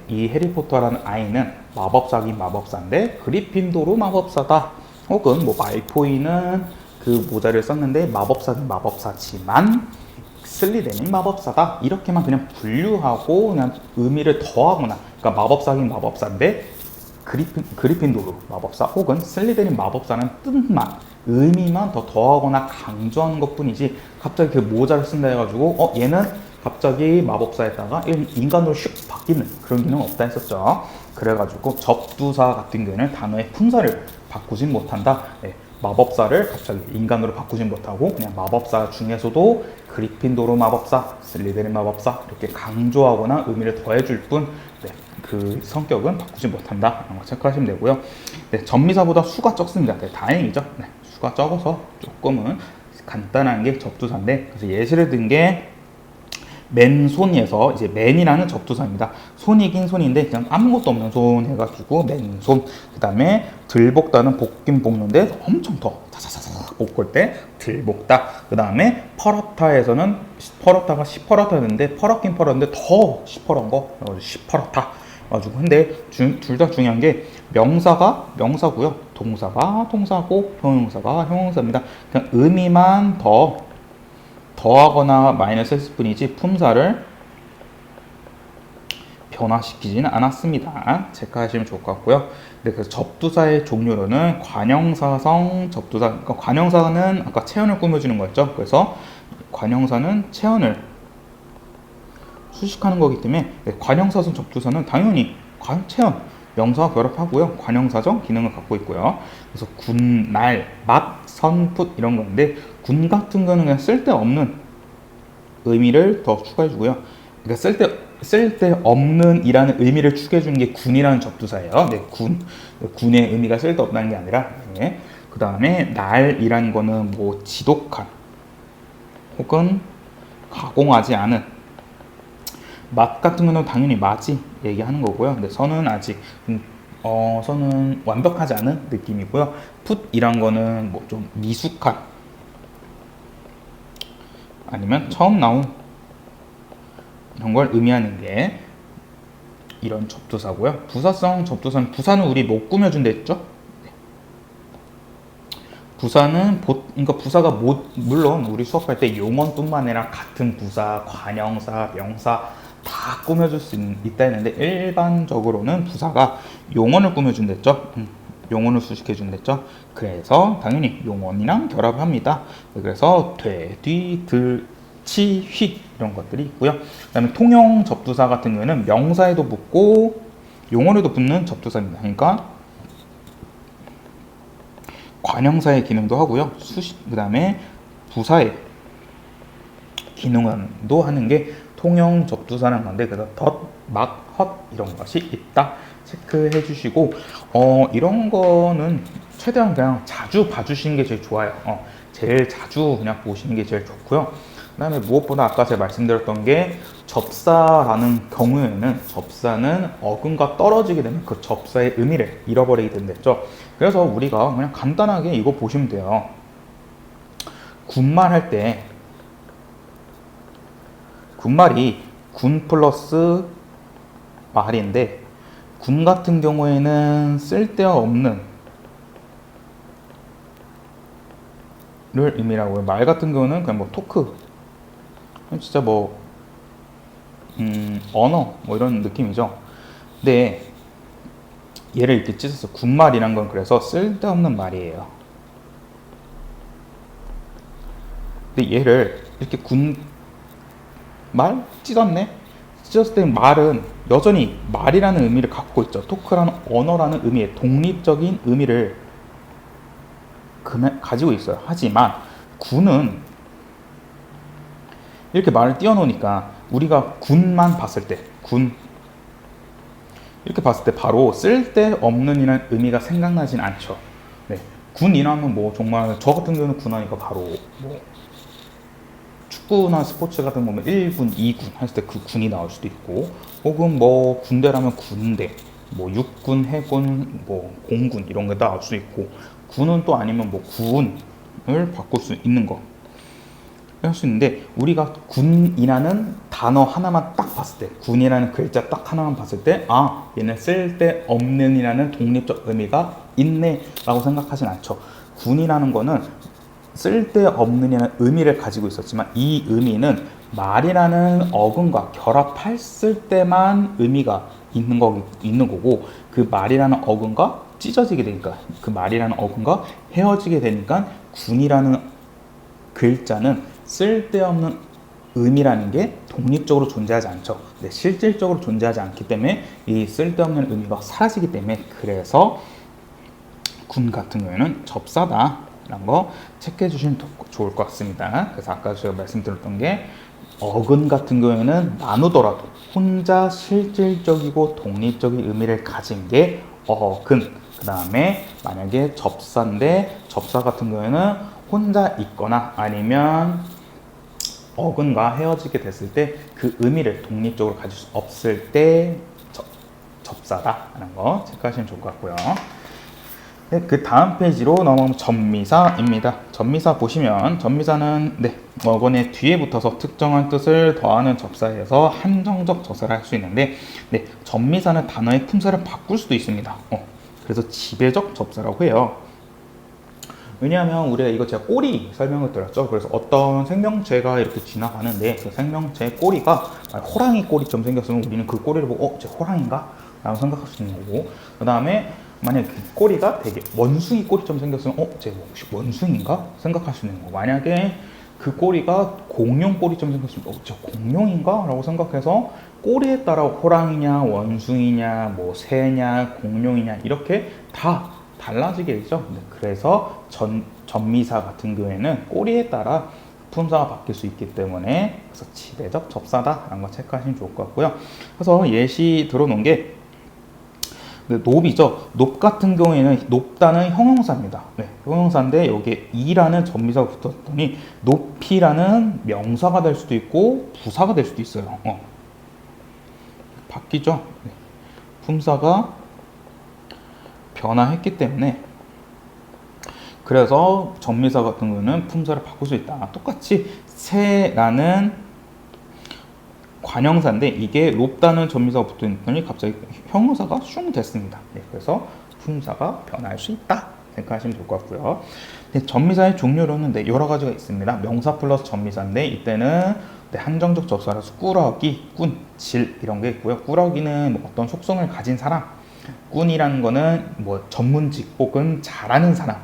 A: 이 해리포터라는 아이는 마법사긴 마법사인데 그리핀도르 마법사다, 혹은 뭐 말포이는 그 모자를 썼는데 마법사긴 마법사지만 슬리덴인 마법사다, 이렇게만 그냥 분류하고 그냥 의미를 더하거나, 그러니까 마법사긴 마법사인데 그리핀도르 마법사 혹은 슬리덴인 마법사는 뜻만 의미만 더하거나 강조하는 것 뿐이지, 갑자기 그 모자를 쓴다 해가지고 얘는 갑자기 마법사에다가 인간으로 슉 바뀌는 그런 기능은 없다 했었죠. 그래가지고 접두사 같은 경우에는 단어의 품사를 바꾸진 못한다. 마법사를 갑자기 인간으로 바꾸진 못하고 그냥 마법사 중에서도 그리핀도르 마법사, 슬리데린 마법사 이렇게 강조하거나 의미를 더해줄 뿐 그 성격은 바꾸지 못한다 라는 거 체크하시면 되고요. 접미사보다 수가 적습니다. 다행이죠. 수가 적어서 조금은 간단한 게 접두사인데, 그래서 예시를 든 게 맨손에서 이제 맨이라는 접두사입니다. 손이긴 손인데 그냥 아무것도 없는 손 해가지고 맨손. 그 다음에 들볶다는 볶긴 볶는데 엄청 더 자자자자 볶을 때 들볶다. 그 다음에 퍼렇다에서는 퍼렇다가 시퍼렇다였는데 퍼렇긴 퍼렇는데 더 시퍼런 거 시퍼렇다 가지고. 근데 둘 다 중요한 게 명사가 명사고요, 동사가 동사고 형용사가 형용사입니다. 그냥 의미만 더하거나 마이너스 했을 뿐이지 품사를 변화시키지는 않았습니다. 체크하시면 좋을 것 같고요. 그래서 접두사의 종류로는 관형사성 접두사, 그러니까 관형사는 아까 체언을 꾸며주는 거였죠. 그래서 관형사는 체언을 수식하는 거기 때문에 관형사성 접두사는 당연히 체언 명사와 결합하고요. 관형사적 기능을 갖고 있고요. 그래서 군, 날, 맛, 선, 풋 이런 건데, 군 같은 거는 그냥 쓸데없는 의미를 더 추가해주고요. 그러니까 쓸데없는 이라는 의미를 추가해주는 게 군이라는 접두사예요. 군의 의미가 쓸데없다는 게 아니라. 그 다음에 날이라는 거는 뭐 지독한 혹은 가공하지 않은, 맛 같은 거는 당연히 맛이 얘기하는 거고요. 근데 선은 아직 선은 완벽하지 않은 느낌이고요. 풋이란 거는 뭐 좀 미숙한 아니면 처음 나온 이런 걸 의미하는 게 이런 접두사고요. 부사성 접두사는 부사는 우리 못 꾸며준다 했죠? 부사는 그러니까 부사가 물론 우리 수업할 때 용언뿐만 아니라 같은 부사, 관형사, 명사 다 꾸며줄 수 있다 했는데 일반적으로는 부사가 용언을 꾸며준댔죠. 용언을 수식해준댔죠. 그래서 당연히 용언이랑 결합합니다. 그래서 돼, 뒤, 들, 치, 휘 이런 것들이 있고요. 그 다음에 통용 접두사 같은 경우에는 명사에도 붙고 용언에도 붙는 접두사입니다. 그러니까 관형사의 기능도 하고요. 그 다음에 부사의 기능도 하는 게 통용 접두사라는 건데, 그래서 덧, 막, 헛 이런 것이 있다 체크해 주시고, 이런 거는 최대한 그냥 자주 봐주시는 게 제일 좋아요. 제일 자주 그냥 보시는 게 제일 좋고요. 그 다음에 무엇보다 아까 제가 말씀드렸던 게 접사라는 경우에는 접사는 어근과 떨어지게 되면 그 접사의 의미를 잃어버리게 된댔죠. 그래서 우리가 그냥 간단하게 이거 보시면 돼요. 군말 할 때 군말이 군 플러스 말인데, 군 같은 경우에는 쓸데없는 를 의미라고요. 말 같은 경우는 그냥 뭐 토크, 진짜 뭐 언어 뭐 이런 느낌이죠. 근데 얘를 이렇게 찢어서 군말이란 건 그래서 쓸데없는 말이에요. 근데 얘를 이렇게 말 찢었네. 찢었을 때 말은 여전히 말이라는 의미를 갖고 있죠. 토크라는 언어라는 의미의 독립적인 의미를 가지고 있어요. 하지만 군은 이렇게 말을 띄워놓으니까 우리가 군만 봤을 때, 이렇게 봤을 때 바로 쓸데없는 이라는 의미가 생각나진 않죠. 네. 군이라면 뭐 정말 저 같은 경우는 군하니까 바로 뭐 축구나 스포츠 같은 거 보면 1군, 2군 했을 때 그 군이 나올 수도 있고, 혹은 뭐 군대라면 군대, 뭐 육군, 해군, 뭐 공군 이런 게 나올 수 있고, 군은 또 아니면 뭐 구운을 바꿀 수 있는 거 할 수 있는데, 우리가 군이라는 단어 하나만 딱 봤을 때, 군이라는 글자 딱 하나만 봤을 때, 아, 얘는 쓸데없는이라는 독립적 의미가 있네 라고 생각하진 않죠. 군이라는 거는 쓸데없는이라는 의미를 가지고 있었지만, 이 의미는 말이라는 어근과 결합했을 때만 의미가 있는 거고, 그 말이라는 어근과 찢어지게 되니까, 그 말이라는 어근과 헤어지게 되니까 군이라는 글자는 쓸데없는 의미라는 게 독립적으로 존재하지 않죠. 근데 실질적으로 존재하지 않기 때문에 이 쓸데없는 의미가 사라지기 때문에, 그래서 군 같은 경우에는 접사다라는 거 체크해 주시면 좋을 것 같습니다. 그래서 아까 제가 말씀드렸던 게 어근 같은 경우에는 나누더라도 혼자 실질적이고 독립적인 의미를 가진 게 어근, 그 다음에 만약에 접사인데 접사 같은 경우에는 혼자 있거나 아니면 어근과 헤어지게 됐을 때 그 의미를 독립적으로 가질 수 없을 때 접사다라는 거 체크하시면 좋을 것 같고요. 네, 그 다음 페이지로 넘어가면 접미사입니다. 접미사 보시면 접미사는 어근의 뒤에 붙어서 특정한 뜻을 더하는 접사에서 한정적 접사를 할 수 있는데, 접미사는 단어의 품사를 바꿀 수도 있습니다. 그래서 지배적 접사라고 해요. 왜냐하면 우리가 이거 제가 꼬리 설명을 드렸죠. 그래서 어떤 생명체가 이렇게 지나가는데 그 생명체의 꼬리가 호랑이 꼬리처럼 생겼으면 우리는 그 꼬리를 보고 쟤 호랑인가? 라고 생각할 수 있는 거고, 그 다음에 만약에 그 꼬리가 되게 원숭이 꼬리처럼 생겼으면 쟤 혹시 원숭인가? 생각할 수 있는 거고, 만약에 그 꼬리가 공룡 꼬리처럼 생겼으면 쟤 공룡인가? 라고 생각해서 꼬리에 따라 호랑이냐 원숭이냐 뭐 새냐 공룡이냐 이렇게 다 달라지게 되죠. 그래서 접미사 같은 경우에는 꼬리에 따라 품사가 바뀔 수 있기 때문에, 그래서 지배적 접사다라는 거 체크하시면 좋을 것 같고요. 그래서 예시 들어놓은 게 높이죠. 높 같은 경우에는 높다는 형용사입니다. 형용사인데 여기에 이라는 접미사가 붙었더니 높이라는 명사가 될 수도 있고 부사가 될 수도 있어요. 바뀌죠. 품사가 변화했기 때문에, 그래서 접미사 같은 경우는 품사를 바꿀 수 있다. 똑같이 새라는 관형사인데 이게 높다는 전미사가 붙어있더니 갑자기 형용사가 슝 됐습니다. 네, 그래서 품사가 변할 수 있다 생각하시면 될 것 같고요. 네, 전미사의 종류로는 네, 여러 가지가 있습니다. 명사 플러스 전미사인데 이때는 네, 한정적 접사라서 꾸러기, 꾼, 질 이런 게 있고요. 꾸러기는 뭐 어떤 속성을 가진 사람, 꾼이라는 거는 뭐 전문직 혹은 잘하는 사람,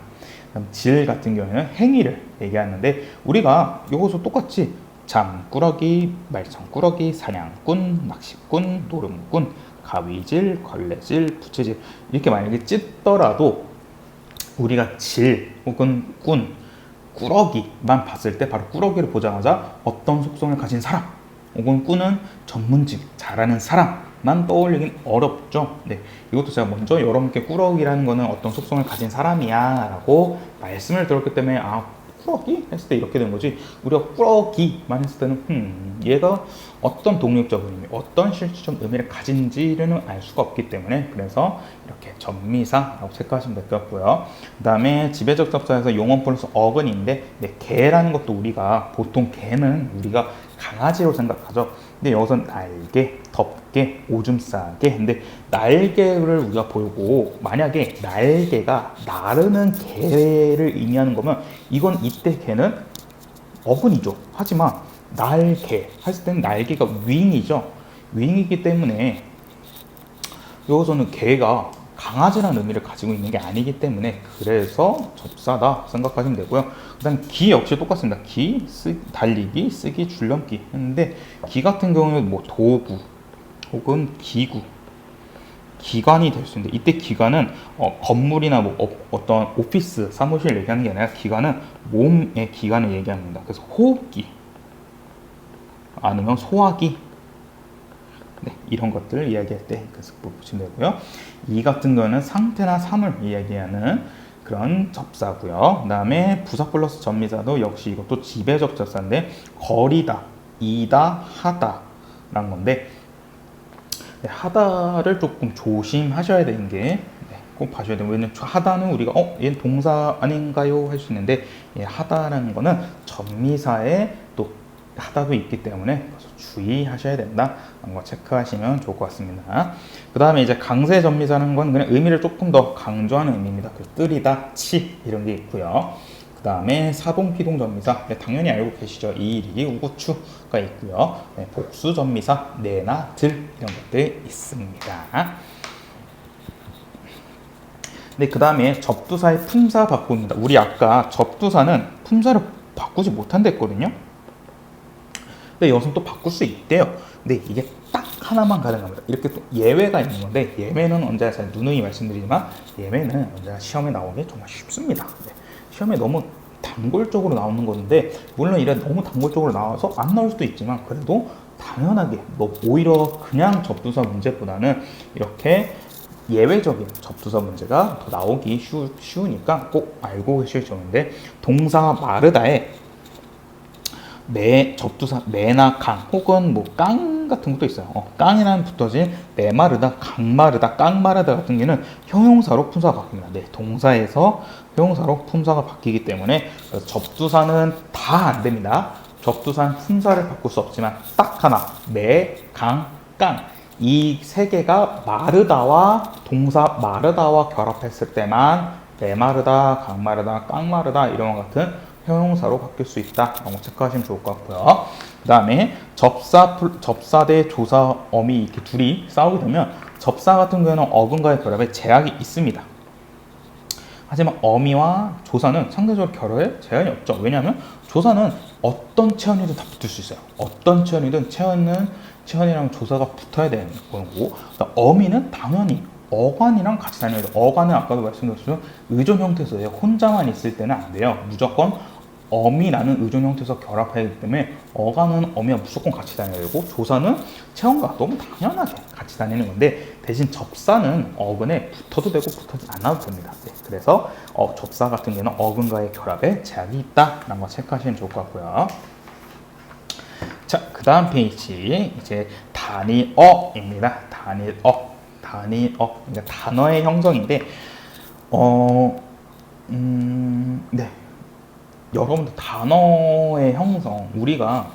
A: 그럼 질 같은 경우에는 행위를 얘기하는데 우리가 이것도 똑같이 잠꾸러기, 말썽꾸러기, 사냥꾼, 낚시꾼, 노름꾼, 가위질, 걸레질, 부채질 이렇게 만약에 찢더라도 우리가 질 혹은 꾼, 꾸러기만 봤을 때 바로 꾸러기를 보자마자 어떤 속성을 가진 사람 혹은 꾼은 전문직, 잘하는 사람만 떠올리긴 어렵죠. 네, 이것도 제가 먼저 여러분께 꾸러기라는 거는 어떤 속성을 가진 사람이야 라고 말씀을 들었기 때문에 꾸러기? 했을 때 이렇게 된 거지 우리가 꾸러기만 했을 때는 얘가 어떤 동력적 의미, 어떤 실질적 의미를 가진지는 알 수가 없기 때문에 그래서 이렇게 전미사라고 체크하시면 될 것 같고요. 그 다음에 지배적 접사에서 용언 플러스 어근인데 네, 개라는 것도 우리가 보통 개는 우리가 강아지로 생각하죠. 근데 여기서 날개, 덮개, 오줌 싸개. 근데 날개를 우리가 보고 만약에 날개가 나르는 개를 의미하는 거면 이건 이때 개는 어근이죠. 하지만 날개 했을 때는 날개가 윙이죠. 윙이기 때문에 여기서는 개가 강아지라는 의미를 가지고 있는 게 아니기 때문에 그래서 접사다 생각하시면 되고요. 그 다음 기 역시 똑같습니다. 기, 달리기, 쓰기, 줄넘기 했는데 기 같은 경우는 뭐 도구 혹은 기구, 기관이 될 수 있는데 이때 기관은 건물이나 뭐 어떤 오피스, 사무실 얘기하는 게 아니라 기관은 몸의 기관을 얘기합니다. 그래서 호흡기 아니면 소화기 네, 이런 것들을 이야기할 때 그래서 보시면 되고요. 이 같은 거는 상태나 삶을 이야기하는 그런 접사고요. 그 다음에 부사 플러스 전미사도 역시 이것도 지배적 접사인데 거리다, 이다, 하다 라는 건데 네, 하다를 조금 조심하셔야 되는 게 꼭 봐줘야 돼요. 왜냐면 하다는 우리가 얘는 동사 아닌가요? 할 수 있는데 하다라는 거는 전미사에 또 하다도 있기 때문에 주의하셔야 된다. 라는 거 체크하시면 좋을 것 같습니다. 그 다음에 이제 강세 전미사는 건 그냥 의미를 조금 더 강조하는 의미입니다. 뜨리다, 치 이런 게 있고요. 그 다음에 사동, 피동 전미사 당연히 알고 계시죠. 이리, 우구추가 있고요. 복수 전미사 내나, 들 이런 것들 있습니다. 네, 그 다음에 접두사의 품사 바꾸입니다. 우리 아까 접두사는 품사를 바꾸지 못한다 했거든요. 근데 여기서 또 바꿀 수 있대요. 근데 이게 딱 하나만 가능합니다. 이렇게 또 예외가 있는 건데 예외는 언제나 제가 누누이 말씀드리지만 예외는 언제나 시험에 나오기 정말 쉽습니다. 네, 시험에 너무 단골적으로 나오는 건데 물론 이래 너무 단골적으로 나와서 안 나올 수도 있지만 그래도 당연하게 오히려 그냥 접두사 문제보다는 이렇게 예외적인 접두사 문제가 더 나오기 쉬우니까 꼭 알고 계셔야 좋은데 동사 마르다에 접두사 매나 강 혹은 뭐 깡 같은 것도 있어요. 깡이라는 붙어진 메마르다, 강마르다, 깡마르다 같은 경우는 형용사로 품사가 바뀝니다. 네, 동사에서 형용사로 품사가 바뀌기 때문에 접두사는 다 안 됩니다. 접두사는 품사를 바꿀 수 없지만 딱 하나 매, 강, 깡 이 세 개가 마르다와 동사 마르다와 결합했을 때만 메마르다, 강마르다, 깡마르다 이런 것 같은 형용사로 바뀔 수 있다. 라고 체크하시면 좋을 것 같고요. 그 다음에 접사 대 조사, 어미 이렇게 둘이 싸우게 되면 접사 같은 경우에는 어근과의 결합에 제약이 있습니다. 하지만 어미와 조사는 상대적으로 결합에 제한이 없죠. 왜냐하면 조사는 어떤 체언이든 다 붙을 수 있어요. 어떤 체언이든 체언이랑 조사가 붙어야 되는 거고 어미는 당연히 어간이랑 같이 다녀야 돼요. 어간은 아까도 말씀드렸지만 의존 형태에서요. 혼자만 있을 때는 안 돼요. 무조건 어미라는 의존 형태에서 결합해야 되기 때문에 어간은 어미와 무조건 같이 다녀야 되고 조사는 체온과 너무 당연하게 같이 다니는 건데 대신 접사는 어근에 붙어도 되고 붙어도 않아도 됩니다. 네, 그래서 접사 같은 경우는 어근과의 결합에 제약이 있다라는 거 체크하시면 좋을 것 같고요. 자, 그 다음 페이지 이제 단일어입니다. 단일어. 그러니까 단어의 형성인데 네. 여러분들 단어의 형성, 우리가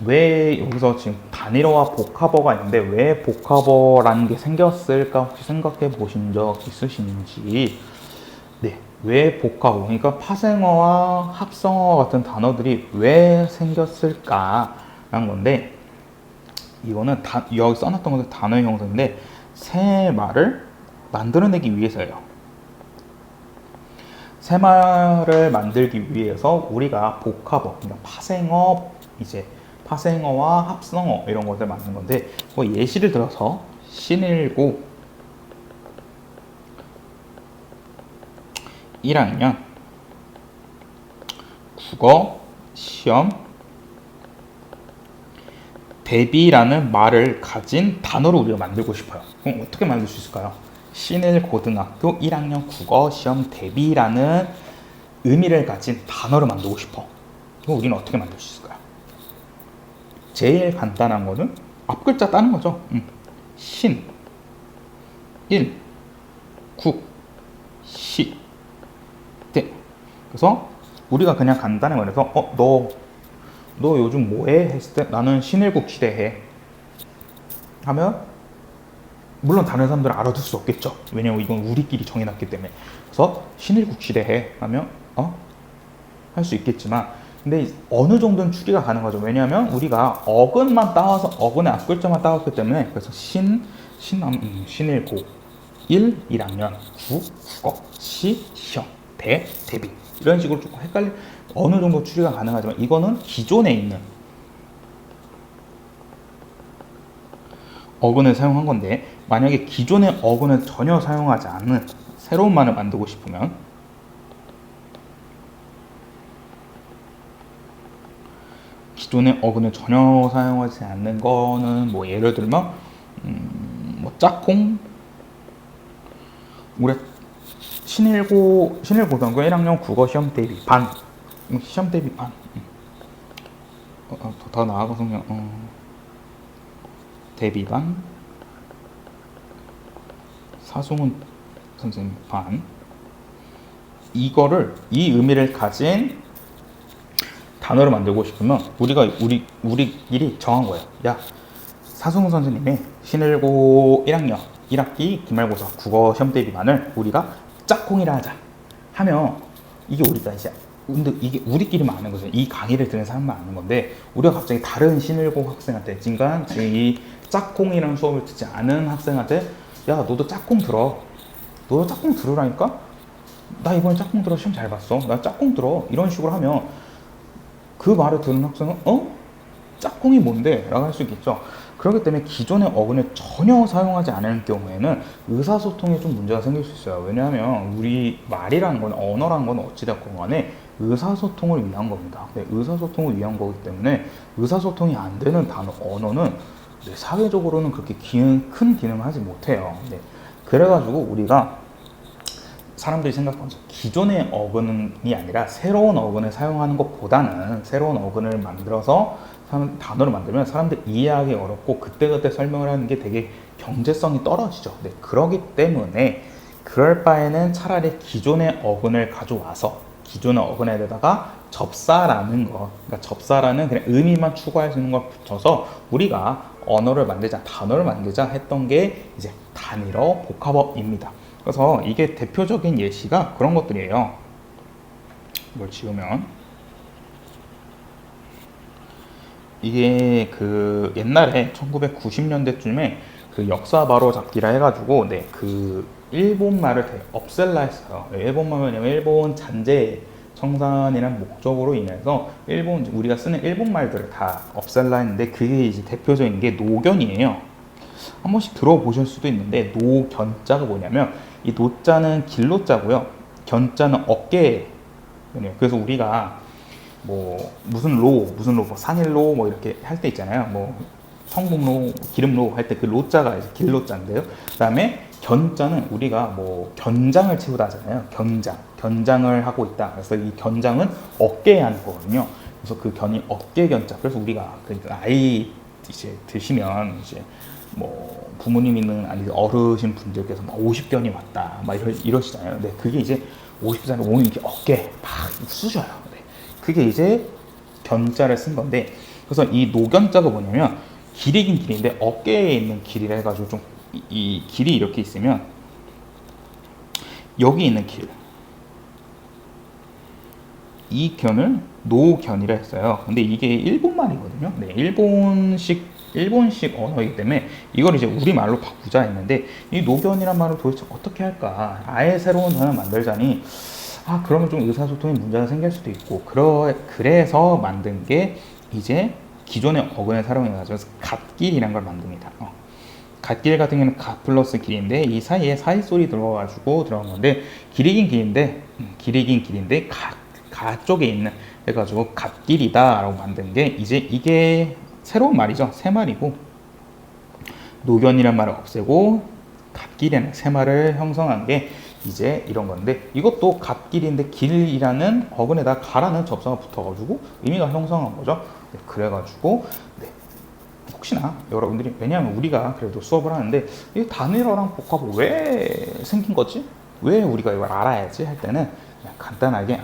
A: 왜 여기서 지금 단일어와 복합어가 있는데 왜 복합어라는 게 생겼을까 혹시 생각해 보신 적 있으신지. 네, 왜 복합어, 그러니까 파생어와 합성어 같은 단어들이 왜 생겼을까라는 건데, 이거는 여기 써놨던 것은 단어의 형성인데 새 말을 만들어내기 위해서예요. 새 말을 만들기 위해서 우리가 복합어, 그러니까 파생어, 이제 파생어와 합성어 이런 것들 만든 건데, 뭐 예시를 들어서 신일고 1학년 국어 시험 대비라는 말을 가진 단어를 우리가 만들고 싶어요. 그럼 어떻게 만들 수 있을까요? 신일고등학교 1학년 국어 시험 대비라는 의미를 가진 단어를 만들고 싶어. 그럼 우리는 어떻게 만들 수 있을까요? 제일 간단한 거는 앞글자 따는 거죠. 신, 일, 국, 시, 대. 그래서 우리가 그냥 간단히 말해서 너 요즘 뭐해? 했을 때 나는 신일국 시대해 하면 물론 다른 사람들은 알아둘 수 없겠죠. 왜냐면 이건 우리끼리 정해놨기 때문에. 그래서 신일국 시대해 하면 할 수 있겠지만, 근데 어느 정도는 추리가 가능하죠. 왜냐하면 우리가 어근만 따와서 어근의 앞글자만 따왔기 때문에. 그래서 신일고 1학년 국어 시 시험 대비 이런 식으로 조금 헷갈리, 어느 정도 추리가 가능하지만 이거는 기존에 있는 어근을 사용한 건데, 만약에 기존의 어근을 전혀 사용하지 않는 새로운 말을 만들고 싶으면 기존의 어근을 전혀 사용하지 않는 거는 뭐 예를 들면 뭐 짝꿍, 우리 신일고등학교 1학년 국어 시험 대비 반, 시험 대비 반. 더 나아가서 그냥 대비반 사송은 선생님 반, 이거를 이 의미를 가진 단어를 만들고 싶으면 우리끼리 정한 거예요. 야, 사송은 선생님이 신일고 1학년 1학기 기말고사 국어 시험 대비반을 우리가 짝꿍이라 하자 하면, 이게 우리가 이제, 근데 이게 우리끼리만 아는 거죠. 이 강의를 듣는 사람만 아는 건데, 우리가 갑자기 다른 신일고 학생한테, 지금 이 짝꿍이라는 수업을 듣지 않은 학생한테 야, 너도 짝꿍 들어, 너도 짝꿍 들으라니까, 나 이번에 짝꿍 들어 시험 잘 봤어, 나 짝꿍 들어, 이런 식으로 하면 그 말을 듣는 학생은 짝꿍이 뭔데? 라고 할 수 있겠죠. 그렇기 때문에 기존의 어근을 전혀 사용하지 않을 경우에는 의사소통에 좀 문제가 생길 수 있어요. 왜냐하면 우리 말이라는 건, 언어라는 건 어찌됐건 간에 의사소통을 위한 겁니다. 네, 의사소통을 위한 거기 때문에 의사소통이 안 되는 단어, 언어는 사회적으로는 그렇게 큰 기능을 하지 못해요. 네, 그래가지고 우리가 사람들이 생각하는 기존의 어근이 아니라 새로운 어근을 사용하는 것보다는, 새로운 어근을 만들어서 단어를 만들면 사람들 이해하기 어렵고 그때그때 설명을 하는 게 되게 경제성이 떨어지죠. 네, 그렇기 때문에 그럴 바에는 차라리 기존의 어근을 가져와서 기존의 어근에다가 접사라는 거, 그러니까 접사라는 그냥 의미만 추가할 수 있는 걸 붙여서 우리가 언어를 만들자, 단어를 만들자 했던 게 이제 단일어 복합어입니다. 그래서 이게 대표적인 예시가 그런 것들이에요. 이걸 지우면 이게 그 옛날에 1990년대쯤에 그 역사 바로 잡기라 해가지고 그 일본말을 되게 없앨라 했어요. 일본말은 뭐냐면 일본 잔재 청산이라는 목적으로 인해서 우리가 쓰는 일본말들을 다 없앨라 했는데, 그게 이제 대표적인 게 노견이에요. 한 번씩 들어보실 수도 있는데, 노견자가 뭐냐면 이 노자는 길로자고요, 견자는 어깨. 그래서 우리가 뭐 무슨 로 뭐 상일로 뭐 이렇게 할 때 있잖아요. 뭐 성북로, 기름로 할 때 그 로자가 이제 길로자인데요. 그다음에 견자는 우리가 뭐 견장을 채우다 하잖아요. 견장을 하고 있다. 그래서 이 견장은 어깨에 하는 거거든요. 그래서 그 견이 어깨 견자. 그래서 우리가 그러니까 아이 이제 드시면 이제 뭐 부모님 있는 아니 어르신 분들께서 막 50견이 왔다 막 이러시잖아요. 근데 그게 이제 50견이 오면 이렇게 어깨 막 쑤셔요. 그게 이제 견자를 쓴 건데, 그래서 이 노견자가 뭐냐면 길이 긴 길인데 어깨에 있는 길이라 해가지고 좀 이 길이 이렇게 있으면 여기 있는 길, 이 견을 노견이라 했어요. 근데 이게 일본 말이거든요. 네, 일본식 언어이기 때문에 이걸 이제 우리 말로 바꾸자 했는데, 이 노견이란 말을 도대체 어떻게 할까? 아예 새로운 단어 만들자니 그러면 좀 의사소통에 문제가 생길 수도 있고, 그래서 만든 게 이제 기존의 어근을 사용해가지고 갓길이란 걸 만듭니다. 갓길 같은 경우는 갓 플러스 길인데 이 사이에 사이 소리 들어가지고 들어간 건데, 길이 긴 길인데 가 쪽에 있는 해가지고 갓길이다라고 만든 게 이제 이게 새로운 말이죠. 새 말이고, 노견이란 말을 없애고 갓길이라는 새 말을 형성한 게 이제 이런 건데, 이것도 갓길인데 길이라는 어근에다 가라는 접사가 붙어가지고 의미가 형성한 거죠. 네, 그래가지고 네, 혹시나 여러분들이, 왜냐하면 우리가 그래도 수업을 하는데 이 단일어랑 복합어 왜 생긴 거지? 왜 우리가 이걸 알아야지? 할 때는 그냥 간단하게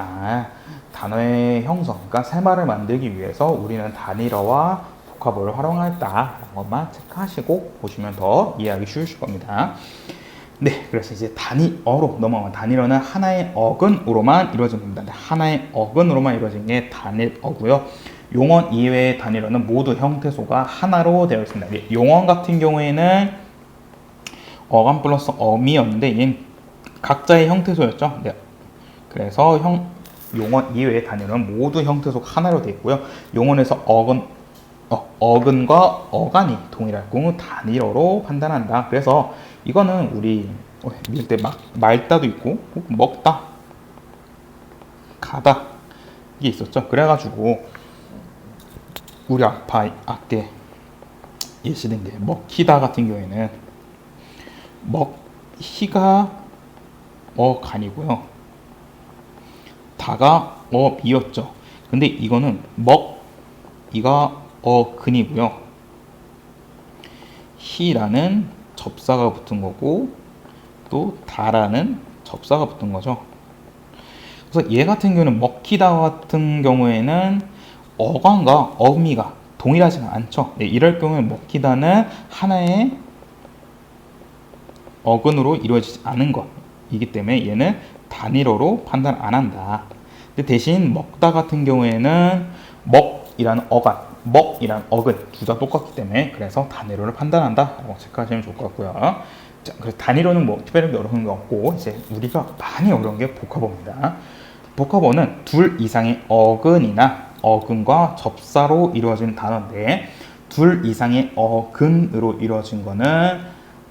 A: 단어의 형성, 그러니까 새 말을 만들기 위해서 우리는 단일어와 복합어를 활용했다라는 것만 체크하시고 보시면 더 이해하기 쉬우실 겁니다. 네, 그래서 이제 단위어로 넘어가면, 단일어는 하나의 어근으로만 이루어진 겁니다. 하나의 어근으로만 이루어진 게 단일어고요. 용언 이외의 단일어는 모두 형태소가 하나로 되어 있습니다. 용언 같은 경우에는 어감 플러스 어미였는데 얘는 각자의 형태소였죠. 네. 그래서 용언 이외의 단일어는 모두 형태소가 하나로 되어 있고요. 용언에서 어근과 어간이 동일할 경우 단일어로 판단한다. 그래서 이거는 우리 밀 때 말다도 있고 먹다, 가다 이게 있었죠. 그래가지고 우리 앞에 예시된 게 먹히다 같은 경우에는 먹히가 어간이고요. 다가 어미였죠. 근데 이거는 이가 어근이고요. 히라는 접사가 붙은 거고, 또 다라는 접사가 붙은 거죠. 그래서 얘 같은 경우는 먹히다 같은 경우에는 어간과 어미가 동일하지가 않죠. 네, 이럴 경우에 먹히다는 하나의 어근으로 이루어지지 않은 것이기 때문에 얘는 단일어로 판단 안 한다. 근데 대신 먹다 같은 경우에는 먹이라는 먹이란 어근 둘 다 똑같기 때문에 그래서 단일어를 판단한다 라고 체크하시면 좋을 것 같고요. 자, 그래서 단일어는 특별히 어려운 게 없고, 이제 우리가 많이 어려운 게 복합어입니다. 복합어는 둘 이상의 어근과 접사로 이루어진 단어인데, 둘 이상의 어근으로 이루어진 거는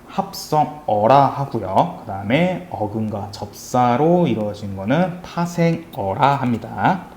A: 합성어라 하고요. 그 다음에 어근과 접사로 이루어진 거는 파생어라 합니다.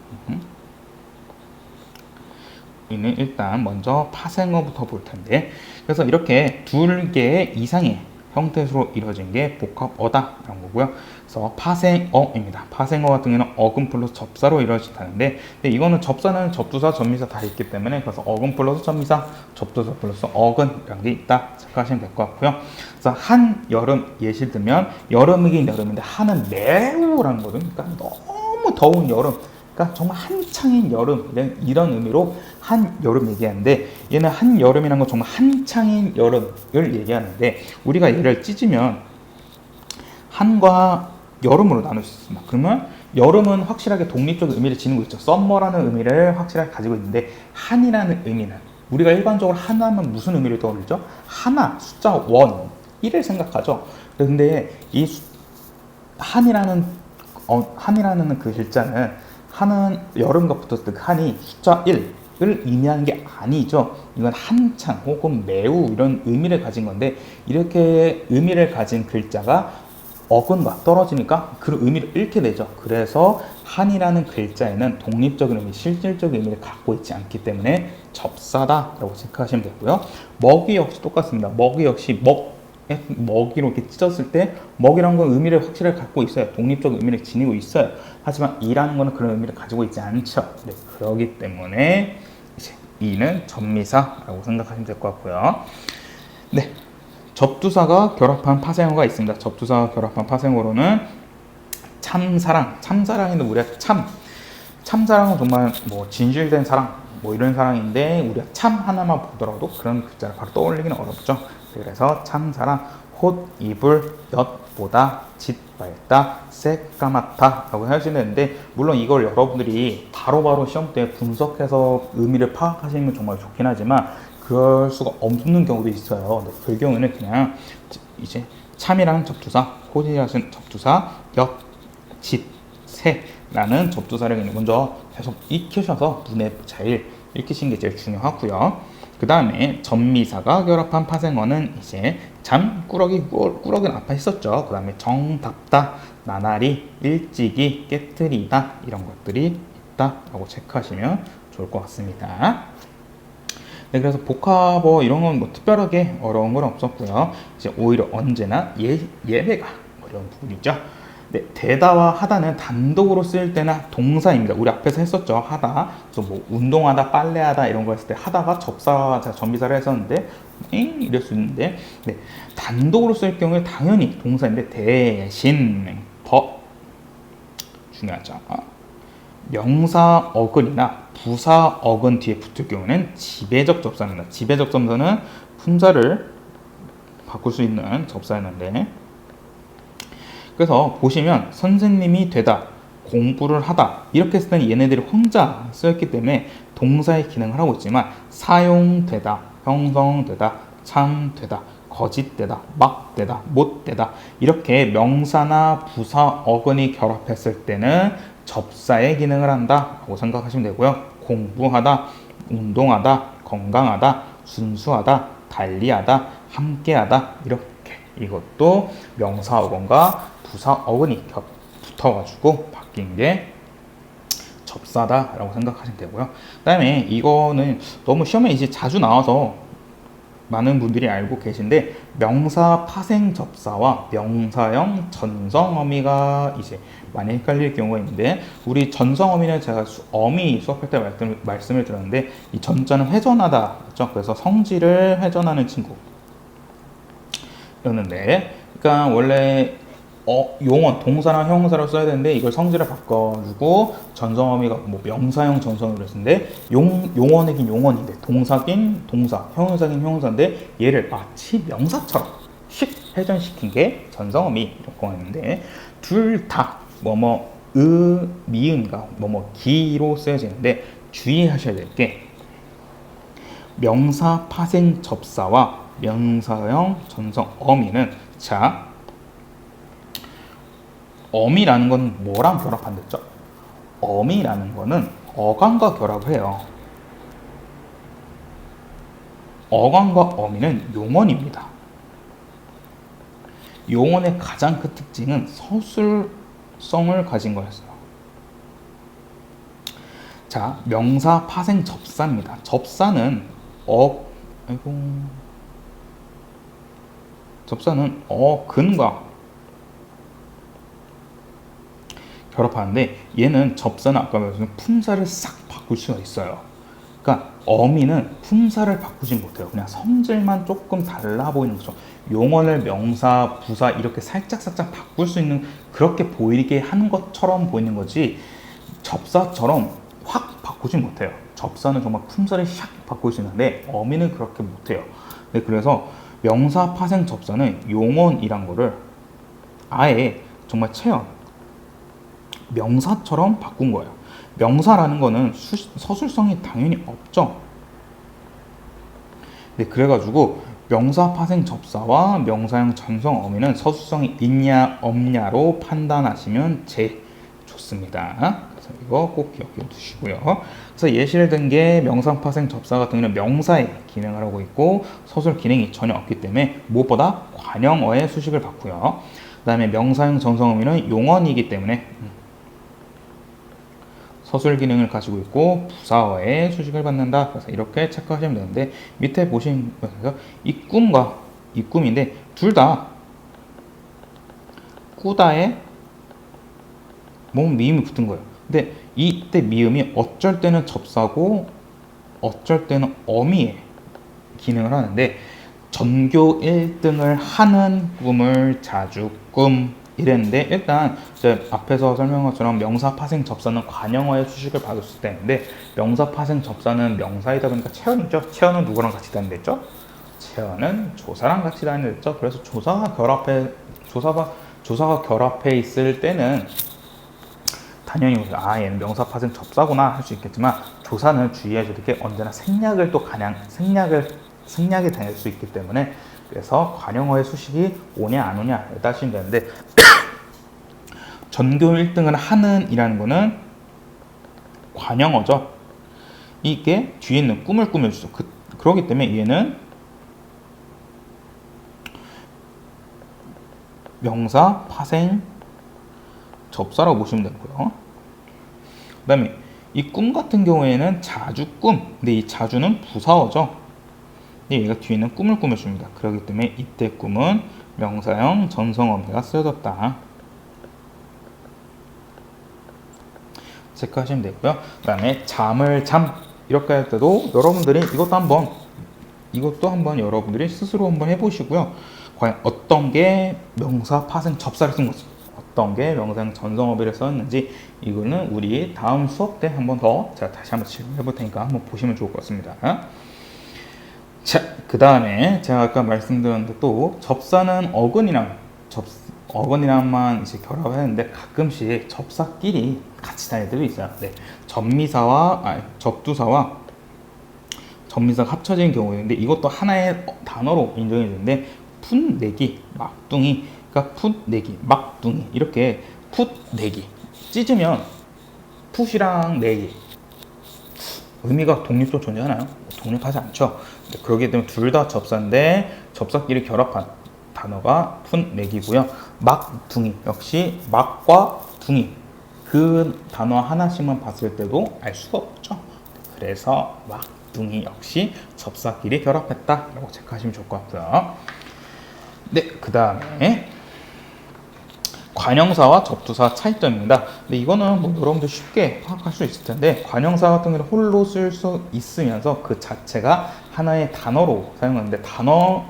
A: 우리는 일단 먼저 파생어부터 볼 텐데, 그래서 이렇게 두 개의 이상의 형태로 이루어진 게 복합어다라는 거고요. 그래서 파생어입니다. 파생어 같은 경우는 어근 플러스 접사로 이루어진다는데, 이거는 접사는 접두사, 접미사 다 있기 때문에 그래서 어근 플러스 접미사, 접두사 플러스 어근이라는 게 있다 생각하시면 될 것 같고요. 그래서 한여름 예시 들면, 여름이긴 여름인데 한은 매우라는 거든. 그러니까 너무 더운 여름, 그러니까 정말 한창인 여름, 이런 의미로 한여름 얘기하는데, 얘는 한여름이라는 건 정말 한창인 여름을 얘기하는데, 우리가 얘를 찢으면 한과 여름으로 나눌 수 있습니다. 그러면 여름은 확실하게 독립적 의미를 지니고 있죠. 썸머라는 의미를 확실하게 가지고 있는데, 한이라는 의미는 우리가 일반적으로 하나면 무슨 의미를 떠올리죠? 하나, 숫자 1을 생각하죠. 근데 이 한이라는 그 글자는, 한은 여름과 붙었을 때 그 한이 숫자 1을 의미하는 게 아니죠. 이건 한창 혹은 매우 이런 의미를 가진 건데, 이렇게 의미를 가진 글자가 어근과 떨어지니까 그 의미를 잃게 되죠. 그래서 한이라는 글자에는 독립적인 의미, 실질적인 의미를 갖고 있지 않기 때문에 접사다라고 체크하시면 되고요. 먹이 역시 똑같습니다. 먹이 역시 먹이로 이렇게 찢었을 때 먹이라는 건 의미를 확실하게 갖고 있어요. 독립적 의미를 지니고 있어요. 하지만 이라는 거는 그런 의미를 가지고 있지 않죠. 네, 그렇기 때문에 이제 이는 접미사라고 생각하시면 될 것 같고요. 네, 접두사가 결합한 파생어가 있습니다. 접두사가 결합한 파생어로는 참사랑인데 우리가 참사랑은 정말 뭐 진실된 사랑 뭐 이런 사랑인데 우리가 참 하나만 보더라도 그런 글자를 바로 떠올리기는 어렵죠. 그래서 참사랑 홑 이불 엿보다 짙 맑다 새까맣다 라고 하시는데, 물론 이걸 여러분들이 바로바로 시험 때 분석해서 의미를 파악하시는 건 정말 좋긴 하지만 그럴 수가 없는 경우도 있어요. 그 경우에는 그냥 이제 참이라는 접두사, 홑이라는 접두사, 엿, 짙, 새라는 접두사를 먼저 계속 익히셔서 눈에 잘 익히시는 게 제일 중요하고요. 그 다음에 전미사가 결합한 파생어는 이제 잠, 꾸러기, 꾸러기는 아까 했었죠. 그 다음에 정, 답다, 나날이, 일찍이, 깨뜨리다 이런 것들이 있다라고 체크하시면 좋을 것 같습니다. 네, 그래서 복합어 이런 건 뭐 특별하게 어려운 건 없었고요. 이제 오히려 언제나 예배가 어려운 부분이죠. 네, 되다와 하다는 단독으로 쓰일 때나 동사입니다. 우리 앞에서 했었죠. 하다. 그래서 뭐 운동하다, 빨래하다 이런 거 했을 때 하다가 접사, 제가 전비사를 했었는데 이럴 수 있는데, 네, 단독으로 쓸 경우에 당연히 동사인데 대신 더 중요하죠. 명사 어근이나 부사 어근 뒤에 붙을 경우는 지배적 접사입니다. 지배적 접사는 품사를 바꿀 수 있는 접사였는데, 그래서 보시면 선생님이 되다, 공부를 하다 이렇게 했을 때는 얘네들이 혼자 쓰였기 때문에 동사의 기능을 하고 있지만 사용되다, 형성되다, 참되다, 거짓되다, 막되다, 못되다 이렇게 명사나 부사 어근이 결합했을 때는 접사의 기능을 한다라고 생각하시면 되고요. 공부하다, 운동하다, 건강하다, 순수하다, 달리하다, 함께하다 이렇게 이것도 명사 어근과 부사 어근이 붙어가지고 바뀐 게 접사다라고 생각하시면 되고요. 그 다음에 이거는 너무 시험에 이제 자주 나와서 많은 분들이 알고 계신데, 명사 파생 접사와 명사형 전성 어미가 이제 많이 헷갈릴 경우가 있는데, 우리 전성 어미는 제가 어미 수업할 때 말씀을 드렸는데 이 전자는 회전하다 그렇죠? 그래서 성질을 회전하는 친구였는데, 그러니까 원래 용언, 동사나 형용사로 써야 되는데 이걸 성질을 바꿔주고 전성어미가 뭐 명사형 전성으로 했는데 용언이긴 용언인데 동사긴 동사, 형용사긴 형용사인데 얘를 마치 명사처럼 씩 회전시킨 게 전성어미라고 하는데, 둘 다 뭐뭐 미음과 뭐뭐 기로 쓰여지는데 주의하셔야 될 게 명사 파생 접사와 명사형 전성어미는 자, 어미라는 건 뭐랑 결합한댔죠? 어미라는 거는 어감과 결합을 해요. 어감과 어미는 용언입니다. 용언의 가장 큰 특징은 서술성을 가진 거였어요. 자, 명사 파생 접사입니다. 접사는 접사는 어근과 결합하는데, 얘는 접사는 아까 말씀드린 품사를 싹 바꿀 수가 있어요. 그러니까 어미는 품사를 바꾸지 못해요. 그냥 성질만 조금 달라 보이는 거죠. 용언을 명사, 부사 이렇게 살짝 바꿀 수 있는, 그렇게 보이게 하는 것처럼 보이는 거지 접사처럼 확 바꾸지 못해요. 접사는 정말 품사를 샥 바꿀 수 있는데 어미는 그렇게 못해요. 네, 그래서 명사 파생 접사는 용언이란 거를 아예 정말 명사처럼 바꾼 거예요. 명사라는 거는 서술성이 당연히 없죠. 네, 그래가지고 명사 파생 접사와 명사형 전성 어미는 서술성이 있냐 없냐로 판단하시면 제일 좋습니다. 그래서 이거 꼭 기억해 두시고요. 그래서 예시를 든 게 명사 파생 접사 같은 경우는 명사의 기능을 하고 있고 서술 기능이 전혀 없기 때문에 무엇보다 관형어의 수식을 받고요. 그 다음에 명사형 전성 어미는 용언이기 때문에 서술 기능을 가지고 있고 부사어의 수식을 받는다. 그래서 이렇게 체크하시면 되는데, 밑에 보시면 이꿈과 이꿈인데 둘 다 꾸다에 미음이 붙은 거예요. 근데 이때 미음이 어쩔 때는 접사고 어쩔 때는 어미의 기능을 하는데, 전교 1등을 하는 꿈을 자주 이랬는데 일단 이제 앞에서 설명한 것처럼 명사 파생 접사는 관형어의 수식을 받았을 때인데 명사 파생 접사는 명사이다 보니까 체언이죠. 체언은 누구랑 같이 다닌댔죠? 체언은 조사랑 같이 다닌댔죠. 그래서 조사가 결합해 있을 때는 당연히 얘는 명사 파생 접사구나 할 수 있겠지만 조사는 주의해야 될 게 언제나 생략을 또 생략이 될 수 있기 때문에 그래서 관형어의 수식이 오냐 안 오냐 따지시면 되는데 전교 1등을 하는 이라는 거는 관형어죠. 이게 뒤에 있는 꿈을 꾸며주죠. 그렇기 때문에 얘는 명사 파생 접사라고 보시면 되고요. 그 다음에 이 꿈 같은 경우에는 자주 꿈. 근데 이 자주는 부사어죠. 근데 얘가 뒤에 있는 꿈을 꾸며줍니다. 그렇기 때문에 이때 꿈은 명사형 전성어미가 쓰여졌다. 체크하시면 되고요. 그 다음에 잠을 잠 이렇게 할 때도 여러분들이 이것도 한번 여러분들이 스스로 한번 해보시고요. 과연 어떤 게 명사 파생 접사를 쓴 거지, 어떤 게 명사형 전성어비를 썼는지 이거는 우리 다음 수업 때 한번 더 제가 다시 한번 질문해 볼 테니까 한번 보시면 좋을 것 같습니다. 자, 그 다음에 제가 아까 말씀드렸는데 또 접사는 어근이랑만 이제 결합했는데 가끔씩 접사끼리 같이 다닐 때도 있어요. 네, 접두사와 접미사가 합쳐진 경우인데 이것도 하나의 단어로 인정이 되는데 풋내기, 막둥이, 그러니까 풋내기, 막둥이 이렇게 풋내기 찢으면 풋이랑 내기 의미가 독립적으로 존재하나요? 독립하지 않죠. 그렇기 때문에 둘 다 접사인데 접사끼리 결합한 단어가 풋내기고요. 막둥이 역시 막과 둥이 그 단어 하나씩만 봤을 때도 알 수가 없죠. 그래서 막둥이 역시 접사끼리 결합했다라고 체크하시면 좋을 것 같고요. 네, 그 다음에 관형사와 접두사 차이점입니다. 근데 이거는 뭐 여러분들 쉽게 파악할 수 있을 텐데 관형사 같은 경우는 홀로 쓸 수 있으면서 그 자체가 하나의 단어로 사용하는데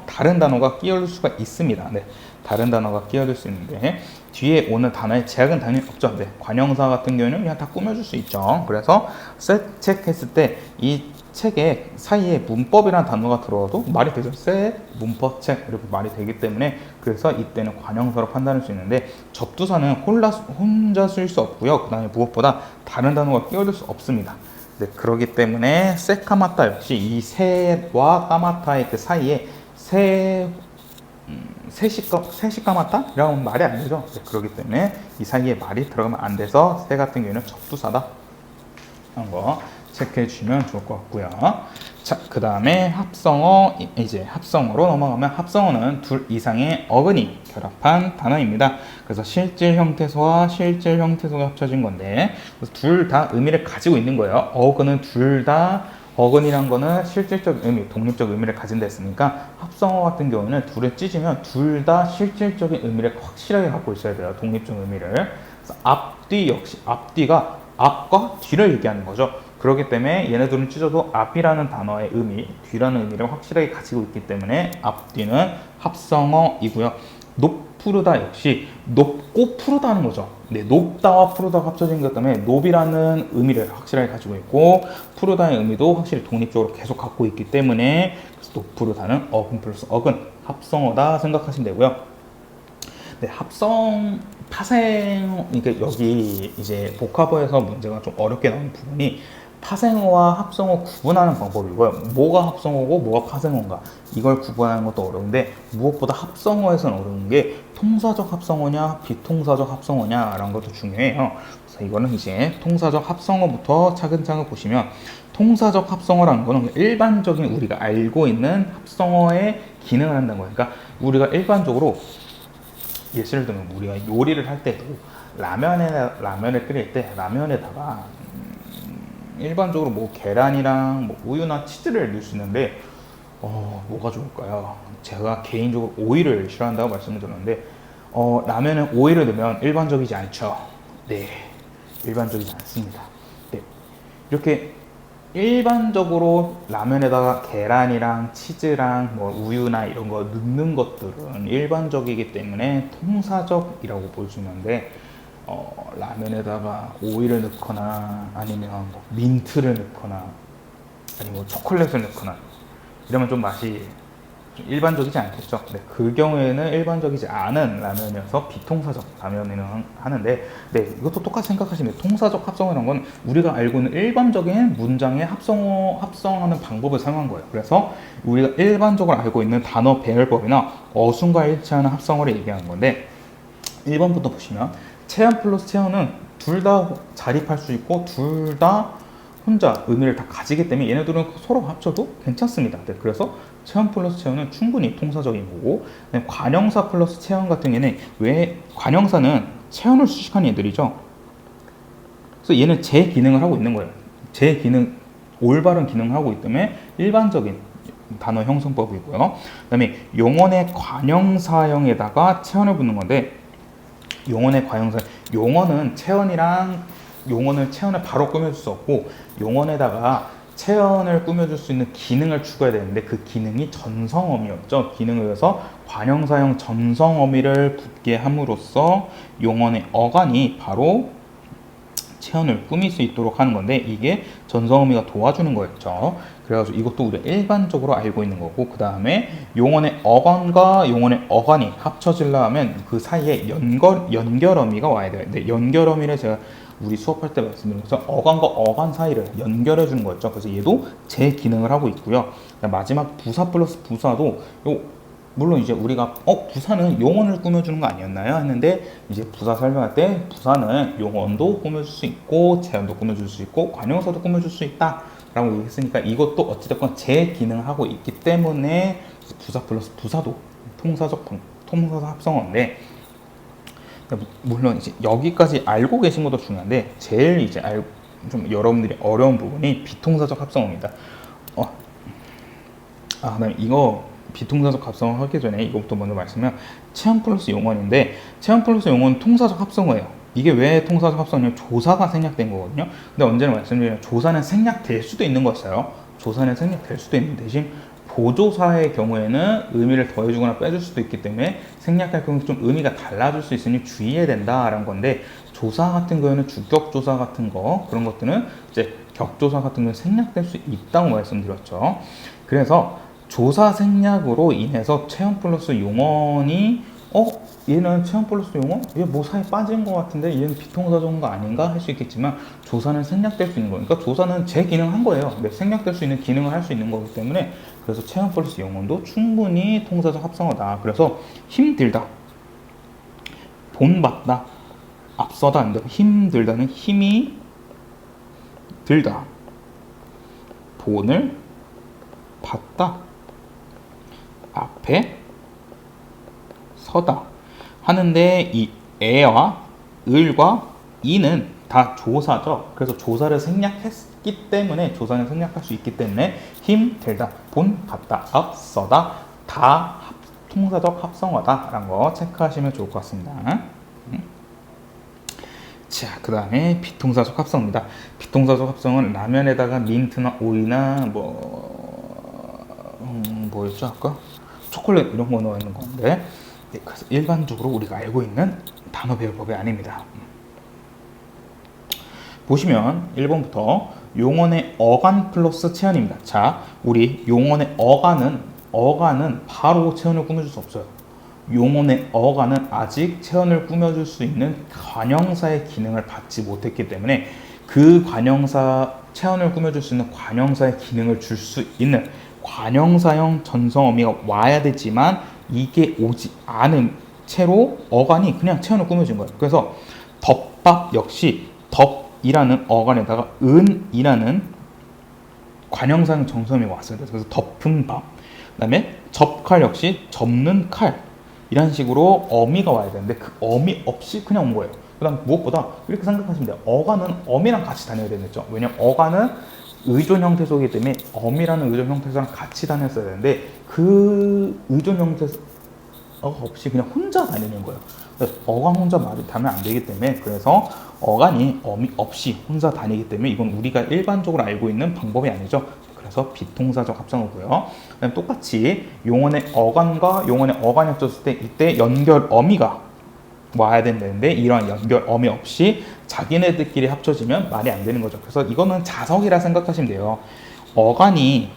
A: 다른 단어가 끼어들 수가 있습니다. 네, 다른 단어가 끼어들 수 있는데 뒤에 오는 단어의 제약은 당연히 없죠. 네, 관형사 같은 경우는 그냥 다 꾸며줄 수 있죠. 그래서 셋 체크했을 때 이 책에 사이에 문법이라는 단어가 들어와도 말이 되죠. 셋, 문법, 책 이렇게 말이 되기 때문에 그래서 이때는 관형사로 판단할 수 있는데 접두사는 혼자 쓸 수 없고요. 그 다음에 무엇보다 다른 단어가 끼어들 수 없습니다. 네, 그렇기 때문에 세 까마타 역시 이 세와 까마타의 그 사이에 셋이 까마타? 이라고 하면 말이 안 되죠. 네, 그렇기 때문에 이 사이에 말이 들어가면 안 돼서 세 같은 경우에는 접두사다 하는 거 체크해 주시면 좋을 것 같고요. 자, 그 다음에 합성어로 넘어가면 합성어는 둘 이상의 어근이 결합한 단어입니다. 그래서 실질 형태소와 실질 형태소가 합쳐진 건데 둘 다 의미를 가지고 있는 거예요. 어근은 둘 다 어근이란 거는 실질적 의미, 독립적 의미를 가진다 했으니까 합성어 같은 경우는 둘을 찢으면 둘 다 실질적인 의미를 확실하게 갖고 있어야 돼요. 독립적 의미를. 그래서 앞뒤 역시 앞뒤가 앞과 뒤를 얘기하는 거죠. 그렇기 때문에 얘네들은 찢어도 앞이라는 단어의 의미, 뒤라는 의미를 확실하게 가지고 있기 때문에 앞뒤는 합성어이고요. 높푸르다 역시 높고 푸르다는 거죠. 네, 높다와 푸르다가 합쳐진 것 때문에 높이라는 의미를 확실하게 가지고 있고 푸르다의 의미도 확실히 독립적으로 계속 갖고 있기 때문에 높푸르다는 어근 플러스 어근 합성어다 생각하시면 되고요. 네, 파생, 그러니까 여기 이제 복합어에서 문제가 좀 어렵게 나오는 부분이 파생어와 합성어 구분하는 방법이고요. 뭐가 합성어고 뭐가 파생어인가 이걸 구분하는 것도 어려운데 무엇보다 합성어에서는 어려운 게 통사적 합성어냐 비통사적 합성어냐라는 것도 중요해요. 그래서 이거는 이제 통사적 합성어부터 차근차근 보시면 통사적 합성어라는 거는 일반적인 우리가 알고 있는 합성어의 기능을 한다는 거예요. 그러니까 우리가 일반적으로 예를 들면 우리가 요리를 할 때도 라면을 끓일 때 라면에다가 일반적으로 뭐 계란이랑 뭐 우유나 치즈를 넣을 수 있는데 뭐가 좋을까요? 제가 개인적으로 오이를 싫어한다고 말씀을 드렸는데 라면에 오이를 넣으면 일반적이지 않죠. 네, 일반적이지 않습니다. 네, 이렇게 일반적으로 라면에다가 계란이랑 치즈랑 뭐 우유나 이런 거 넣는 것들은 일반적이기 때문에 통사적이라고 볼 수 있는데, 라면에다가 오이를 넣거나 아니면 뭐 민트를 넣거나 아니면 뭐 초콜릿을 넣거나 이러면 좀 맛이 좀 일반적이지 않겠죠. 네, 그 경우에는 일반적이지 않은 라면이어서 비통사적 라면이라고 하는데, 네, 이것도 똑같이 생각하시면 돼요. 통사적 합성이라는 건 우리가 알고 있는 일반적인 문장의 합성하는 방법을 사용한 거예요. 그래서 우리가 일반적으로 알고 있는 단어 배열법이나 어순과 일치하는 합성어를 얘기하는 건데, 1번부터 보시면 체현 플러스 체현은 둘 다 자립할 수 있고 둘 다 혼자 의미를 다 가지기 때문에 얘네들은 서로 합쳐도 괜찮습니다. 네, 그래서 체현 플러스 체현은 충분히 통사적인 거고, 관형사 플러스 체현 같은 경우에는, 왜 관형사는 체현을 수식하는 애들이죠. 그래서 얘는 제 기능을 하고 있는 거예요. 제 기능, 올바른 기능을 하고 있기 때문에 일반적인 단어 형성법이고요. 그 다음에 용언의 관형사형에다가 체현을 붙는 건데, 용언의 관형사, 용언은 체현을 바로 꾸며줄 수 없고, 용언에다가 체현을 꾸며줄 수 있는 기능을 추가해야 되는데, 그 기능이 전성어미였죠. 기능을 위해서 관형사형 전성어미를 붙게 함으로써 용언의 어간이 바로 체현을 꾸밀 수 있도록 하는 건데, 이게 전성어미가 도와주는 거였죠. 그래가지고 이것도 우리가 일반적으로 알고 있는 거고, 그 다음에 용언의 어간과 용언의 어간이 합쳐지려 하면 그 사이에 연결어미가 와야 돼요. 근데 연결어미를 제가 우리 수업할 때 말씀드린 것처럼 어간과 어간 사이를 연결해 주는 거였죠. 그래서 얘도 제 기능을 하고 있고요. 마지막 부사 플러스 부사도 물론 이제 우리가 부사는 용언을 꾸며주는 거 아니었나요? 했는데, 이제 부사 설명할 때 부사는 용언도 꾸며줄 수 있고 제한도 꾸며줄 수 있고 관형사도 꾸며줄 수 있다 라고 얘기했으니까, 이것도 어찌됐건 제 기능을 하고 있기 때문에 부사 플러스 부사도 통사사 합성어인데, 물론 이제 여기까지 알고 계신 것도 중요한데, 제일 이제 좀 여러분들이 어려운 부분이 비통사적 합성어입니다. 그다음에 이거 비통사적 합성어 하기 전에 이것부터 먼저 말씀하면, 체현 플러스 용언인데, 체현 플러스 용언은 통사적 합성어예요. 이게 왜 통사적 합성어냐면 조사가 생략된 거거든요. 근데 언제나 말씀드리면 조사는 생략될 수도 있는 거였어요. 조사는 생략될 수도 있는 대신 보조사의 경우에는 의미를 더해주거나 빼줄 수도 있기 때문에 생략할 경우 좀 의미가 달라질 수 있으니 주의해야 된다라는 건데, 조사 같은 경우에는 주격조사 같은 거, 그런 것들은 이제 격조사 같은 경우는 생략될 수 있다고 말씀드렸죠. 그래서 조사 생략으로 인해서 체현 플러스 용언이 얘는 체현 플러스 용언? 얘 뭐 사이에 빠진 것 같은데 얘는 비통사적인 거 아닌가? 할 수 있겠지만, 조사는 생략될 수 있는 거예요. 그러니까 조사는 제 기능을 한 거예요. 네, 생략될 수 있는 기능을 할 수 있는 거기 때문에, 그래서 체현 플러스 용언도 충분히 통사적 합성어다. 그래서 힘들다, 본받다, 앞서다. 힘들다는 힘이 들다, 본을 받다, 앞에 서다 하는데, 이 에와 을과 이는 다 조사죠. 그래서 조사를 생략했기 때문에, 조사는 생략할 수 있기 때문에 힘들다, 본, 받다, 앞서다 다 통사적 합성어다 라는 거 체크하시면 좋을 것 같습니다. 자, 그 다음에 비통사적 합성입니다. 비통사적 합성은 라면에다가 민트나 오이나 뭐였죠 아까? 초콜릿 이런 거 넣어 있는 건데, 네, 그래서 일반적으로 우리가 알고 있는 단어 배열법이 아닙니다. 보시면 1번부터 용언의 어간 플러스 체현입니다. 자, 우리 용언의 어간은 바로 체현을 꾸며줄 수 없어요. 용언의 어간은 아직 체현을 꾸며줄 수 있는 관형사의 기능을 받지 못했기 때문에, 그 체현을 꾸며줄 수 있는 관형사의 기능을 줄 수 있는 관형사형 전성어미가 와야 되지만, 이게 오지 않은 채로 어간이 그냥 체현을 꾸며준 거예요. 그래서 덮밥 역시 덮이라는 어간에다가 은이라는 관형사형 전성어미가 왔어요. 그래서 덮은 밥. 그다음에 접칼 역시 접는 칼, 이런 식으로 어미가 와야 되는데, 그 어미 없이 그냥 온 거예요. 그 다음 무엇보다 이렇게 생각하시면 돼요. 어간은 어미랑 같이 다녀야 되겠죠. 왜냐면 어간은 의존 형태소이기 때문에 어미라는 의존 형태소랑 같이 다녔어야 되는데, 그 의존 형태소 어가 없이 그냥 혼자 다니는 거예요. 어간 혼자 말이 다면 안 되기 때문에, 그래서 어간이 어미 없이 혼자 다니기 때문에 이건 우리가 일반적으로 알고 있는 방법이 아니죠. 그래서 비동사적 합성어고요. 그다음 똑같이 용언의 어간과 용언의 어간이 합쳤을 때 이때 연결 어미가 와야 된다는데, 이러한 연결 어미 없이 자기네들끼리 합쳐지면 말이 안 되는 거죠. 그래서 이거는 자석이라 생각하시면 돼요. 어간이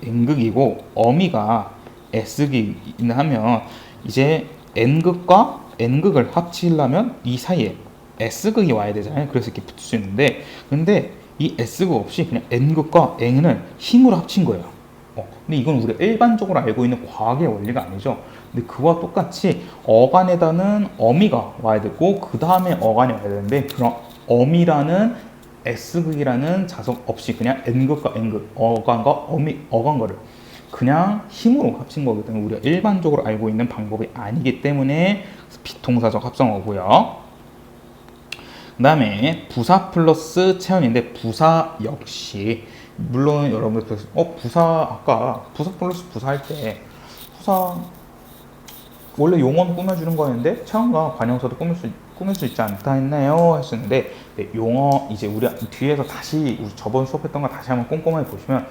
A: N극이고 어미가 S극이긴 하면 이제 N극과 N극을 합치려면 이 사이에 S극이 와야 되잖아요. 그래서 이렇게 붙을 수 있는데, 근데 이 S극 없이 그냥 N극과 N을 힘으로 합친 거예요. 근데 이건 우리가 일반적으로 알고 있는 과학의 원리가 아니죠. 근데 그와 똑같이 어간에다는 어미가 와야 되고 그 다음에 어간이 와야 되는데, 그런 어미라는 S극이라는 자석 없이 그냥 N극과 N극, 어간과 어간거를 그냥 힘으로 합친 거기 때문에 우리가 일반적으로 알고 있는 방법이 아니기 때문에 비동사적 합성어고요. 그 다음에 부사 플러스 체언인데, 부사 역시 물론 여러분들 부사 아까 부사 플러스 부사 할 때 부사 원래 용어는 꾸며주는 거였는데 체언과 관형사도 꾸밀 수 있지 않다 했나요? 했었는데, 네, 용어 이제 우리 뒤에서 다시 우리 저번 수업했던 거 다시 한번 꼼꼼하게 보시면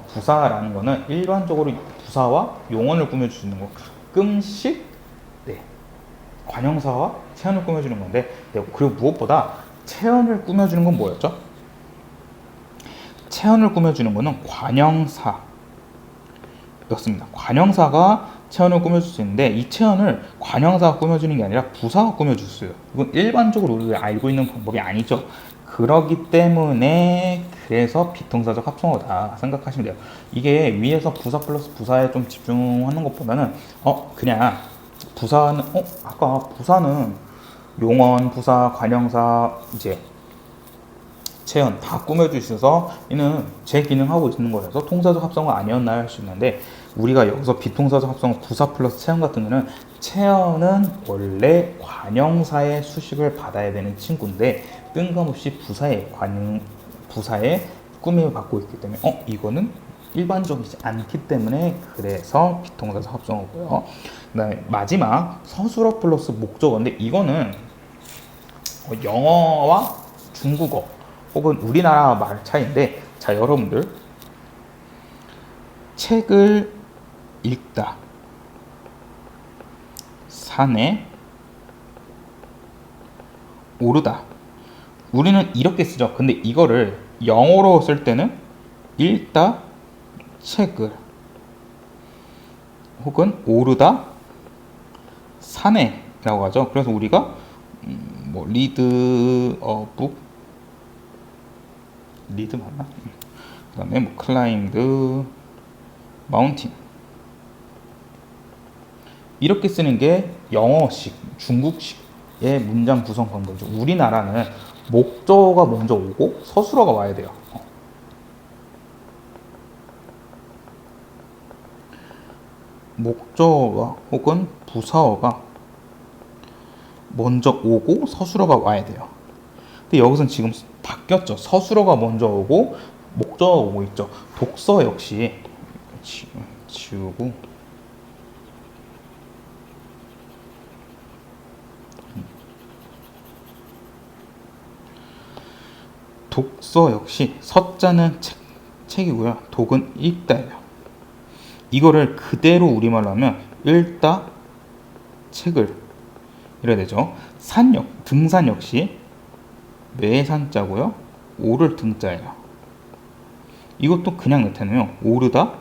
A: 부사라는 거는 일반적으로 부사와 용언을 꾸며줄 수 있는 거, 가끔씩 네, 관형사와 체언을 꾸며주는 건데, 네, 그리고 무엇보다 체언을 꾸며주는 건 뭐였죠? 체언을 꾸며주는 거는 관형사였습니다. 관형사가 체언을 꾸며줄 수 있는데, 이 체언을 관형사가 꾸며주는 게 아니라 부사가 꾸며줄 수 있어요. 이건 일반적으로 우리가 알고 있는 방법이 아니죠. 그러기 때문에 그래서 비동사적 합성어다 생각하시면 돼요. 이게 위에서 부사 플러스 부사에 좀 집중하는 것보다는 그냥 부사는 아까 부사는 용언, 부사, 관형사, 이제 체언 다 꾸며져 있어서 이는 제 기능하고 있는 거라서 동사적 합성어 아니었나요? 할 수 있는데, 우리가 여기서 비동사적 합성어 부사 플러스 체언 같은 거는, 체언은 원래 관형사의 수식을 받아야 되는 친구인데 뜬금없이 부사의 꾸밈을 받고 있기 때문에 이거는 일반적이지 않기 때문에 그래서 비동사적 합성어고요. 그 다음에 마지막 서술어 플러스 목적어인데, 이거는 영어와 중국어 혹은 우리나라 말 차이인데, 자 여러분들 책을 읽다, 산에 오르다, 우리는 이렇게 쓰죠. 근데 이거를 영어로 쓸 때는 읽다 책을, 혹은 오르다 산에 라고 하죠. 그래서 우리가 리드 북, 리드 맞나? 그 다음에 클라임드 마운틴, 이렇게 쓰는 게 영어식, 중국식의 문장 구성 방법이죠. 우리나라는 목적어가 먼저 오고 서술어가 와야 돼요. 목적어가 혹은 부사어가 먼저 오고 서술어가 와야 돼요. 근데 여기서는 지금 바뀌었죠. 서술어가 먼저 오고 목적어가 오고 있죠. 독서 역시 지우고 독서 역시 서자는 책이고요. 독은 읽다예요. 이거를 그대로 우리말로 하면 읽다 책을 이래야 되죠. 등산 역시 매산자고요. 오를 등자예요. 이것도 그냥 나타내면 오르다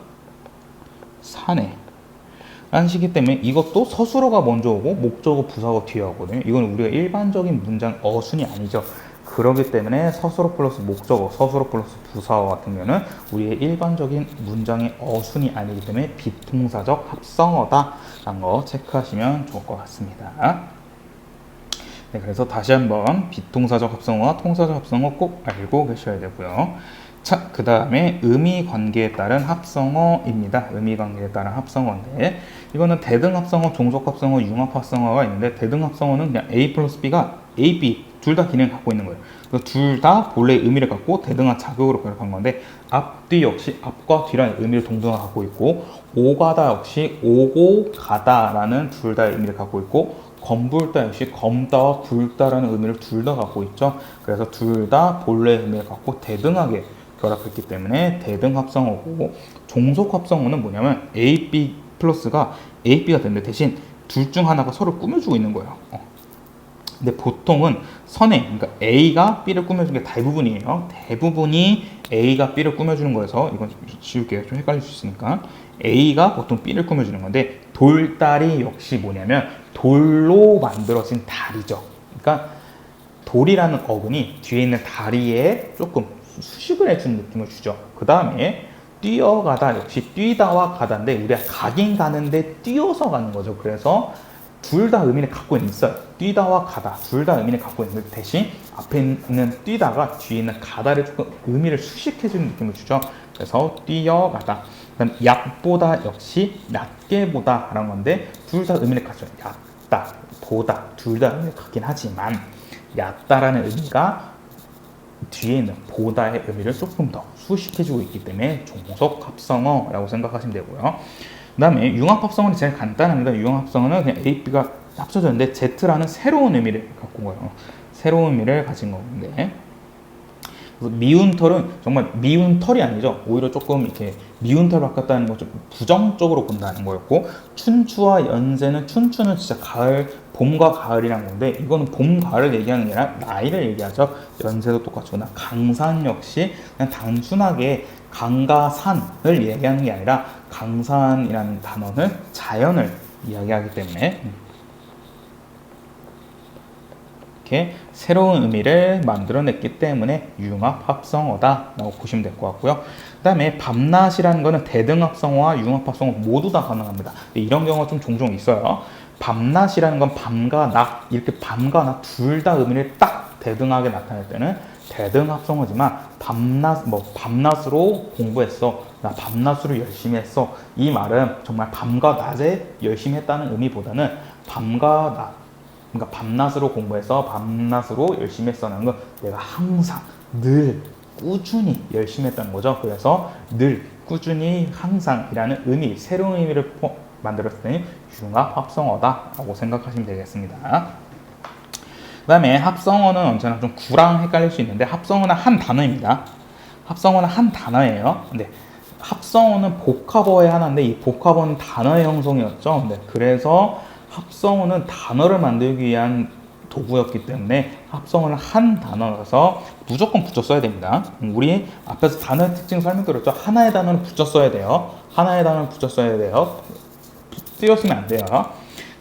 A: 산에 라는 식이기 때문에 이것도 서술어가 먼저 오고 목적어 부사가 뒤에 오거든요. 이건 우리가 일반적인 문장 어순이 아니죠. 그렇기 때문에 서술어 플러스 목적어, 서술어 플러스 부사어 같은 경우는 우리의 일반적인 문장의 어순이 아니기 때문에 비동사적 합성어다 라는 거 체크하시면 좋을 것 같습니다. 네, 그래서 다시 한번 비동사적 합성어와 통사적 합성어 꼭 알고 계셔야 되고요. 자, 그 다음에 의미 관계에 따른 합성어입니다. 의미 관계에 따른 합성어인데, 이거는 대등 합성어, 종속 합성어, 융합 합성어가 있는데, 대등 합성어는 그냥 A 플러스 B가 A, B 둘 다 기능을 갖고 있는 거예요. 둘 다 본래의 의미를 갖고 대등한 자격으로 결합한 건데 앞, 뒤 역시 앞과 뒤라는 의미를 동등하게 갖고 있고 오가다 역시 오고 가다라는 둘 다의 의미를 갖고 있고 검불다 역시 검다와 불다라는 의미를 둘 다 갖고 있죠. 그래서 둘 다 본래의 의미를 갖고 대등하게 결합했기 때문에 대등 합성어고 종속 합성어는 뭐냐면 A, B 플러스가 A, B가 되는데 대신 둘 중 하나가 서로 꾸며주고 있는 거예요. 근데 보통은 선행, 그러니까 A가 B를 꾸며주는 게 대부분이에요. 대부분이 A가 B를 꾸며주는 거여서 이건 지울게요. 좀 헷갈릴 수 있으니까. A가 보통 B를 꾸며주는 건데 돌다리 역시 뭐냐면 돌로 만들어진 다리죠. 그러니까 돌이라는 어근이 뒤에 있는 다리에 조금 수식을 해주는 느낌을 주죠. 그 다음에 뛰어가다 역시 뛰다와 가다인데 우리가 가긴 가는데 뛰어서 가는 거죠. 그래서 둘 다 의미를 갖고 있어요. 뛰다와 가다 둘 다 의미를 갖고 있는데 대신 앞에 있는 뛰다가 뒤에 있는 가다를 조금 의미를 수식해주는 느낌을 주죠. 그래서 뛰어가다. 그다음 약보다 역시 낮게 보다 라는 건데 둘 다 의미를 갖죠. 얕다, 보다 둘 다 의미를 갖긴 하지만 얕다라는 의미가 뒤에 있는 보다의 의미를 조금 더 수식해주고 있기 때문에 종속 합성어라고 생각하시면 되고요. 그 다음에 융합 합성어는 제일 간단합니다. 융합 합성어는 그냥 A, B가 합쳐졌는데 Z라는 새로운 의미를 갖고 온 거예요. 새로운 의미를 가진 건데 미운 털은 정말 미운 털이 아니죠. 오히려 조금 이렇게 미운 털을 바꿨다는 거 좀 부정적으로 본다는 거였고 춘추와 연세는 춘추는 진짜 가을, 봄과 가을이란 건데 이거는 봄, 가을을 얘기하는 게 아니라 나이를 얘기하죠. 연세도 똑같죠. 강산 역시 그냥 단순하게 강과 산을 얘기하는 게 아니라 강산이라는 단어는 자연을 이야기하기 때문에 이렇게 새로운 의미를 만들어냈기 때문에 융합 합성어다라고 보시면 될 것 같고요. 그 다음에 밤낮이라는 거는 대등 합성어와 융합 합성어 모두 다 가능합니다. 이런 경우가 좀 종종 있어요. 밤낮이라는 건 밤과 낮 이렇게 밤과 낮 둘 다 의미를 딱 대등하게 나타낼 때는 대등 합성어지만 밤낮 밤낮으로 공부했어, 나 밤낮으로 열심히 했어, 이 말은 정말 밤과 낮에 열심히 했다는 의미보다는 밤과 낮, 그러니까 밤낮으로 공부해서 밤낮으로 열심히 했어라는 건 내가 항상 늘 꾸준히 열심히 했다는 거죠. 그래서 늘 꾸준히 항상이라는 의미, 새로운 의미를 만들었을 때는 융합 합성어다라고 생각하시면 되겠습니다. 그 다음에 합성어는 언제나 좀 구랑 헷갈릴 수 있는데 합성어는 한 단어입니다. 합성어는 한 단어예요. 근데 합성어는 복합어의 하나인데 이 복합어는 단어의 형성이었죠. 네, 그래서 합성어는 단어를 만들기 위한 도구였기 때문에 합성어는 한 단어라서 무조건 붙여 써야 됩니다. 우리 앞에서 단어의 특징 설명드렸죠. 하나의 단어는 붙여 써야 돼요. 하나의 단어는 붙여 써야 돼요. 띄었으면 안 돼요.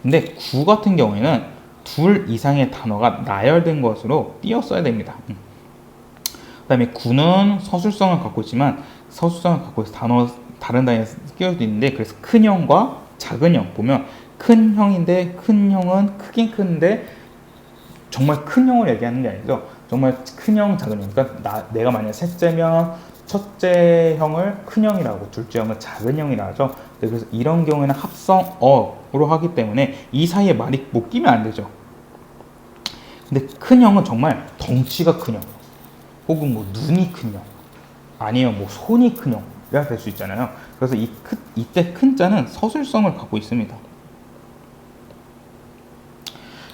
A: 근데 구 같은 경우에는 둘 이상의 단어가 나열된 것으로 띄어 써야 됩니다. 그 다음에 구는 서술성을 갖고 있지만 서술성을 갖고 있어 다른 단어에 끼어도 있는데 그래서 큰 형과 작은 형 보면 큰 형인데 큰 형은 크긴 큰데 정말 큰 형을 얘기하는 게 아니죠. 정말 큰 형, 작은 형. 그러니까 내가 만약 셋째면 첫째 형을 큰 형이라고 둘째 형은 작은 형이라 하죠. 그래서 이런 경우에는 합성어로 하기 때문에 이 사이에 말이 못 끼면 안 되죠. 근데 큰 형은 정말 덩치가 큰 형, 혹은 뭐 눈이 큰 형, 아니면 뭐 손이 큰 형이라 될 수 있잖아요. 그래서 이때 큰 자는 서술성을 갖고 있습니다.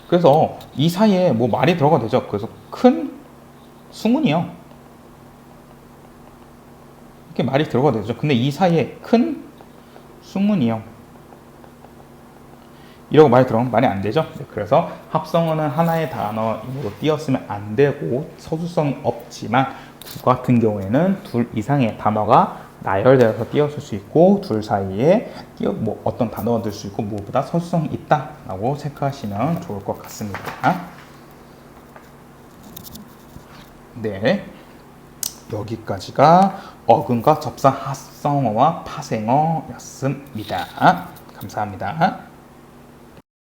A: 그래서 이 사이에 뭐 말이 들어가 되죠. 그래서 큰 승훈이요. 이렇게 말이 들어가 되죠. 근데 이 사이에 큰 승훈이요. 이러고 말이 들어가면 말이 안 되죠. 네, 그래서 합성어는 하나의 단어로 띄었으면 안 되고 서술성이 없지만 구 같은 경우에는 둘 이상의 단어가 나열되어서 띄었을 수 있고 둘 사이에 뭐 어떤 단어가 될 수 있고 무엇보다 서술성이 있다라고 생각하시면 좋을 것 같습니다. 네, 여기까지가 어근과 접사 합성어와 파생어였습니다. 감사합니다.